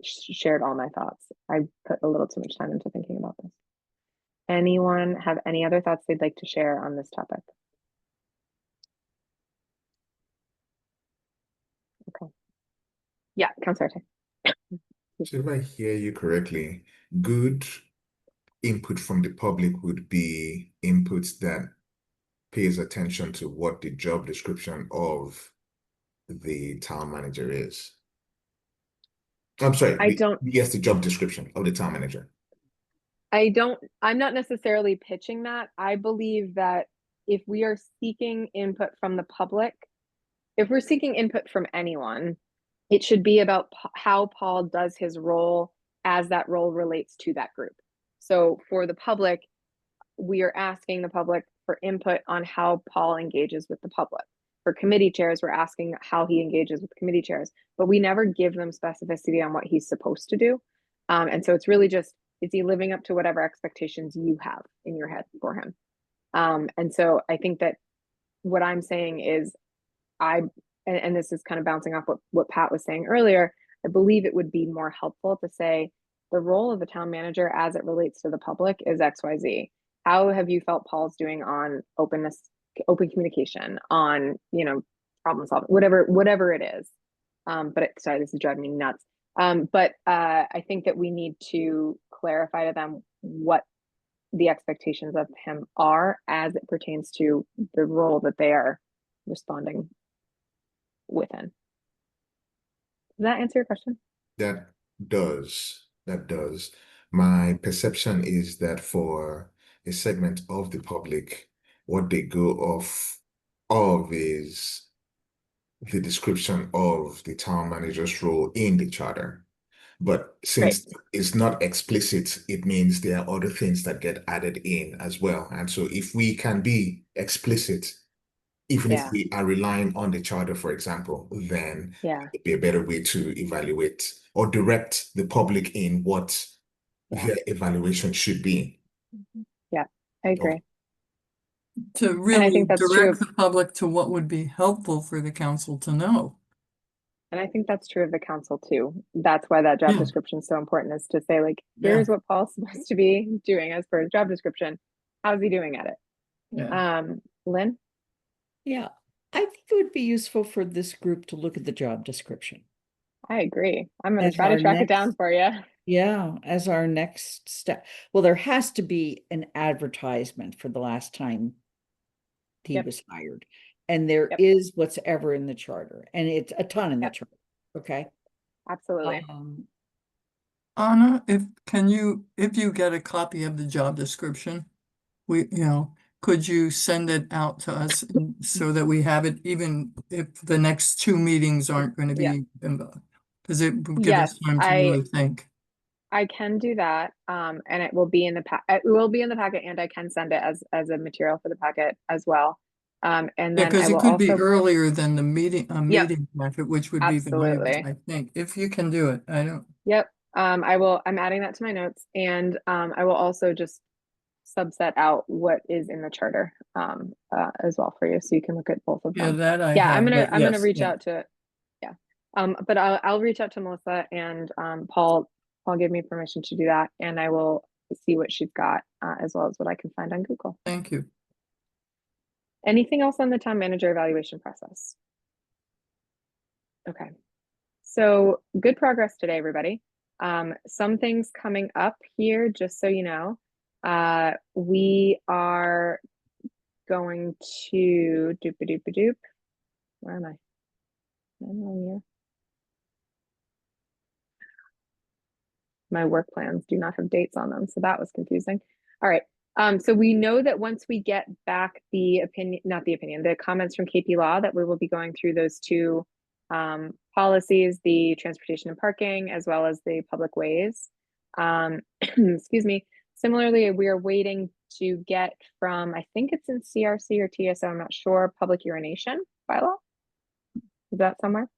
shared all my thoughts. I put a little too much time into thinking about this. Anyone have any other thoughts they'd like to share on this topic? Okay. Yeah, Councilor Tay. So if I hear you correctly, good input from the public would be inputs that pays attention to what the job description of the town manager is. I'm sorry. Yes, the job description of the town manager. I'm not necessarily pitching that. I believe that if we are seeking input from the public, if we're seeking input from anyone, it should be about how Paul does his role as that role relates to that group. So for the public, we are asking the public for input on how Paul engages with the public. For committee chairs, we're asking how he engages with committee chairs, but we never give them specificity on what he's supposed to do. And so it's really just, is he living up to whatever expectations you have in your head for him? And so I think that what I'm saying is, and this is kind of bouncing off what Pat was saying earlier, I believe it would be more helpful to say the role of the town manager as it relates to the public is XYZ. How have you felt Paul's doing on openness, open communication, on, problem solving, whatever it is. Sorry, this is driving me nuts. But I think that we need to clarify to them what the expectations of him are as it pertains to the role that they are responding within. Does that answer your question? That does. My perception is that for a segment of the public, what they go off of is the description of the town manager's role in the charter. But since it's not explicit, it means there are other things that get added in as well. And so if we can be explicit, even if we are relying on the charter, for example, then it'd be a better way to evaluate or direct the public in what their evaluation should be. Yeah, I agree. To And I really think that's true direct of, the public to what would be helpful for the council to know. and I think that's true of the council too. That's why that job Yeah. description is so important, is to say like, Yeah. here's what Paul's supposed to be doing as per his job description. How's he doing at it? Yeah. Lynn? Yeah, I think it would be useful for this group to look at the job description. I agree. I'm gonna As try to our track it down next- for you. Yeah, as our next step. Well, there has to be an advertisement for the last time he Yep. was hired. And there Yep. is what's ever in the charter, and it's a ton in the Yep. charter, okay? Absolutely. Anna, if you get a copy of the job description, could you send it out to us so that we have it, even if the next two meetings aren't going to Yeah. be involved? Because it will give us Yes, time to really think. I can do that. And it will be in the it will be in the packet, and I can send it as a material for the packet as well. And Yeah, then I because will it could be also, earlier than the meeting Yep. packet, which would be valuable, Absolutely. I think, if you can do it. I don't. Yep. I'm adding that to my notes, and I will also just subset out what is in the charter as well for you, so you can look at both of Yeah, them. that I Yeah, have, but I'm gonna yes, reach yeah. out to, yeah. But I'll reach out to Melissa, and Paul give me permission to do that, and I will see what she's got as well as what I can find on Google. Thank you. Anything else on the town manager evaluation process? Okay. So good progress today, everybody. Some things coming up here, just so you know. We are going to doop. Where am I? I'm wrong here. My work plans do not have dates on them, so that was confusing. All right. So we know that once we get back the comments from KP Law, that we will be going through those two policies, the transportation and parking, as well as the public ways. Excuse me. Similarly, we are waiting to get from, I think it's in CRC or TSO, I'm not sure, public urination bylaw. Is that somewhere?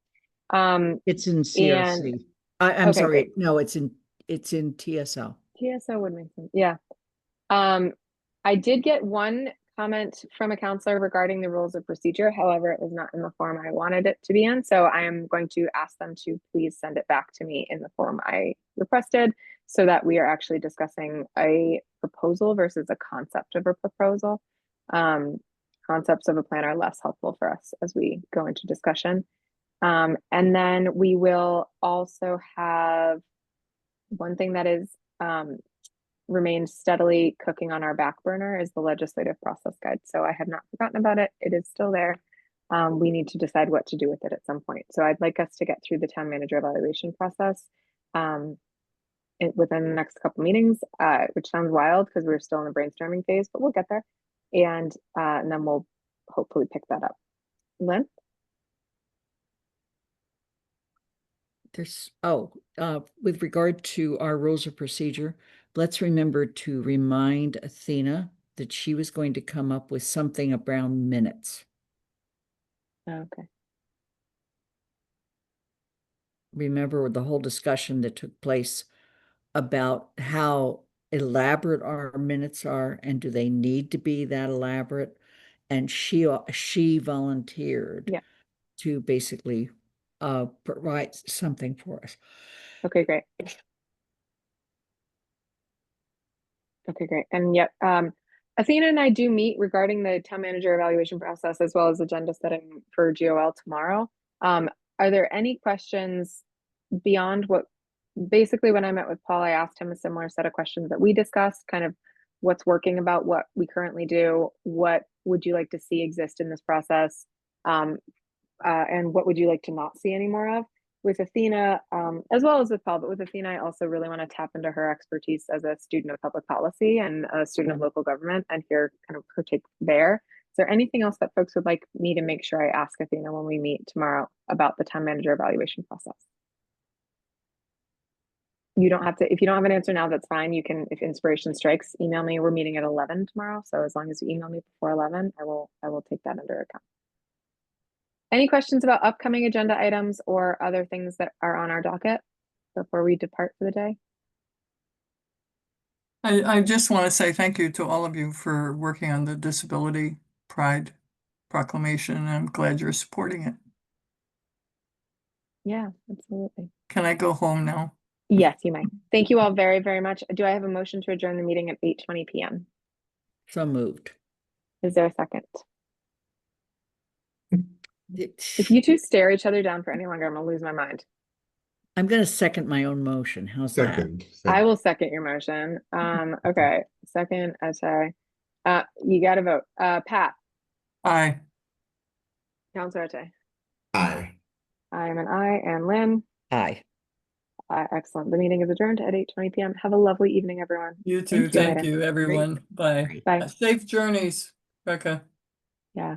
It's in CRC. I'm okay, sorry, great. no, it's in TSO. TSO would make sense. Yeah. I did get one comment from a counselor regarding the rules of procedure. However, it was not in the form I wanted it to be in. So I am going to ask them to please send it back to me in the form I requested, so that we are actually discussing a proposal versus a concept of a proposal. Concepts of a plan are less helpful for us as we go into discussion. And then we will also have one thing that is remained steadily cooking on our back burner is the legislative process guide. So I have not forgotten about it. It is still there. We need to decide what to do with it at some point. So I'd like us to get through the town manager evaluation process within the next couple meetings, which sounds wild because we're still in the brainstorming phase, but we'll get there. And then we'll hopefully pick that up. Lynn? With regard to our rules of procedure, let's remember to remind Athena that she was going to come up with something around minutes. Okay. Remember the whole discussion that took place about how elaborate our minutes are, and do they need to be that elaborate? And she volunteered to basically provide something for us. Okay, great. Okay, great. And yep, Athena and I do meet regarding the town manager evaluation process, as well as agenda setting for GOL tomorrow. Are there any questions beyond what, basically when I met with Paul, I asked him a similar set of questions that we discussed, kind of what's working about what we currently do, what would you like to see exist in this process, and what would you like to not see any more of? With Athena, as well as with Paul, but with Athena, I also really want to tap into her expertise as a student of public policy and a student of local government, and hear kind of her take there. Is there anything else that folks would like me to make sure I ask Athena when we meet tomorrow about the town manager evaluation process? You don't have to, if you don't have an answer now, that's fine. You can, if inspiration strikes, email me. We're meeting at 11 tomorrow. So as long as you email me before 11, I will take that under account. Any questions about upcoming agenda items or other things that are on our docket before we depart for the day? I just want to say thank you to all of you for working on the Disability Pride Proclamation, and I'm glad you're supporting it. Yeah, absolutely. Can I go home now? Yes, you may. Thank you all very, very much. Do I have a motion to adjourn the meeting at 8:20 p.m.? So moved. Is there a second? If you two stare each other down for any longer, I'm gonna lose my mind. I'm gonna second my own motion. How's that? Second. I will second your motion. Okay, second, Ate. You gotta vote. Pat, Aye. Counselor Ate. Aye. I am an aye, and Lynn. Aye. Excellent. The meeting is adjourned at 8:20 p.m. Have a lovely evening, everyone. You too. Thank you. Thank you, everyone. Bye. Bye. Safe journeys, Becca. Yeah.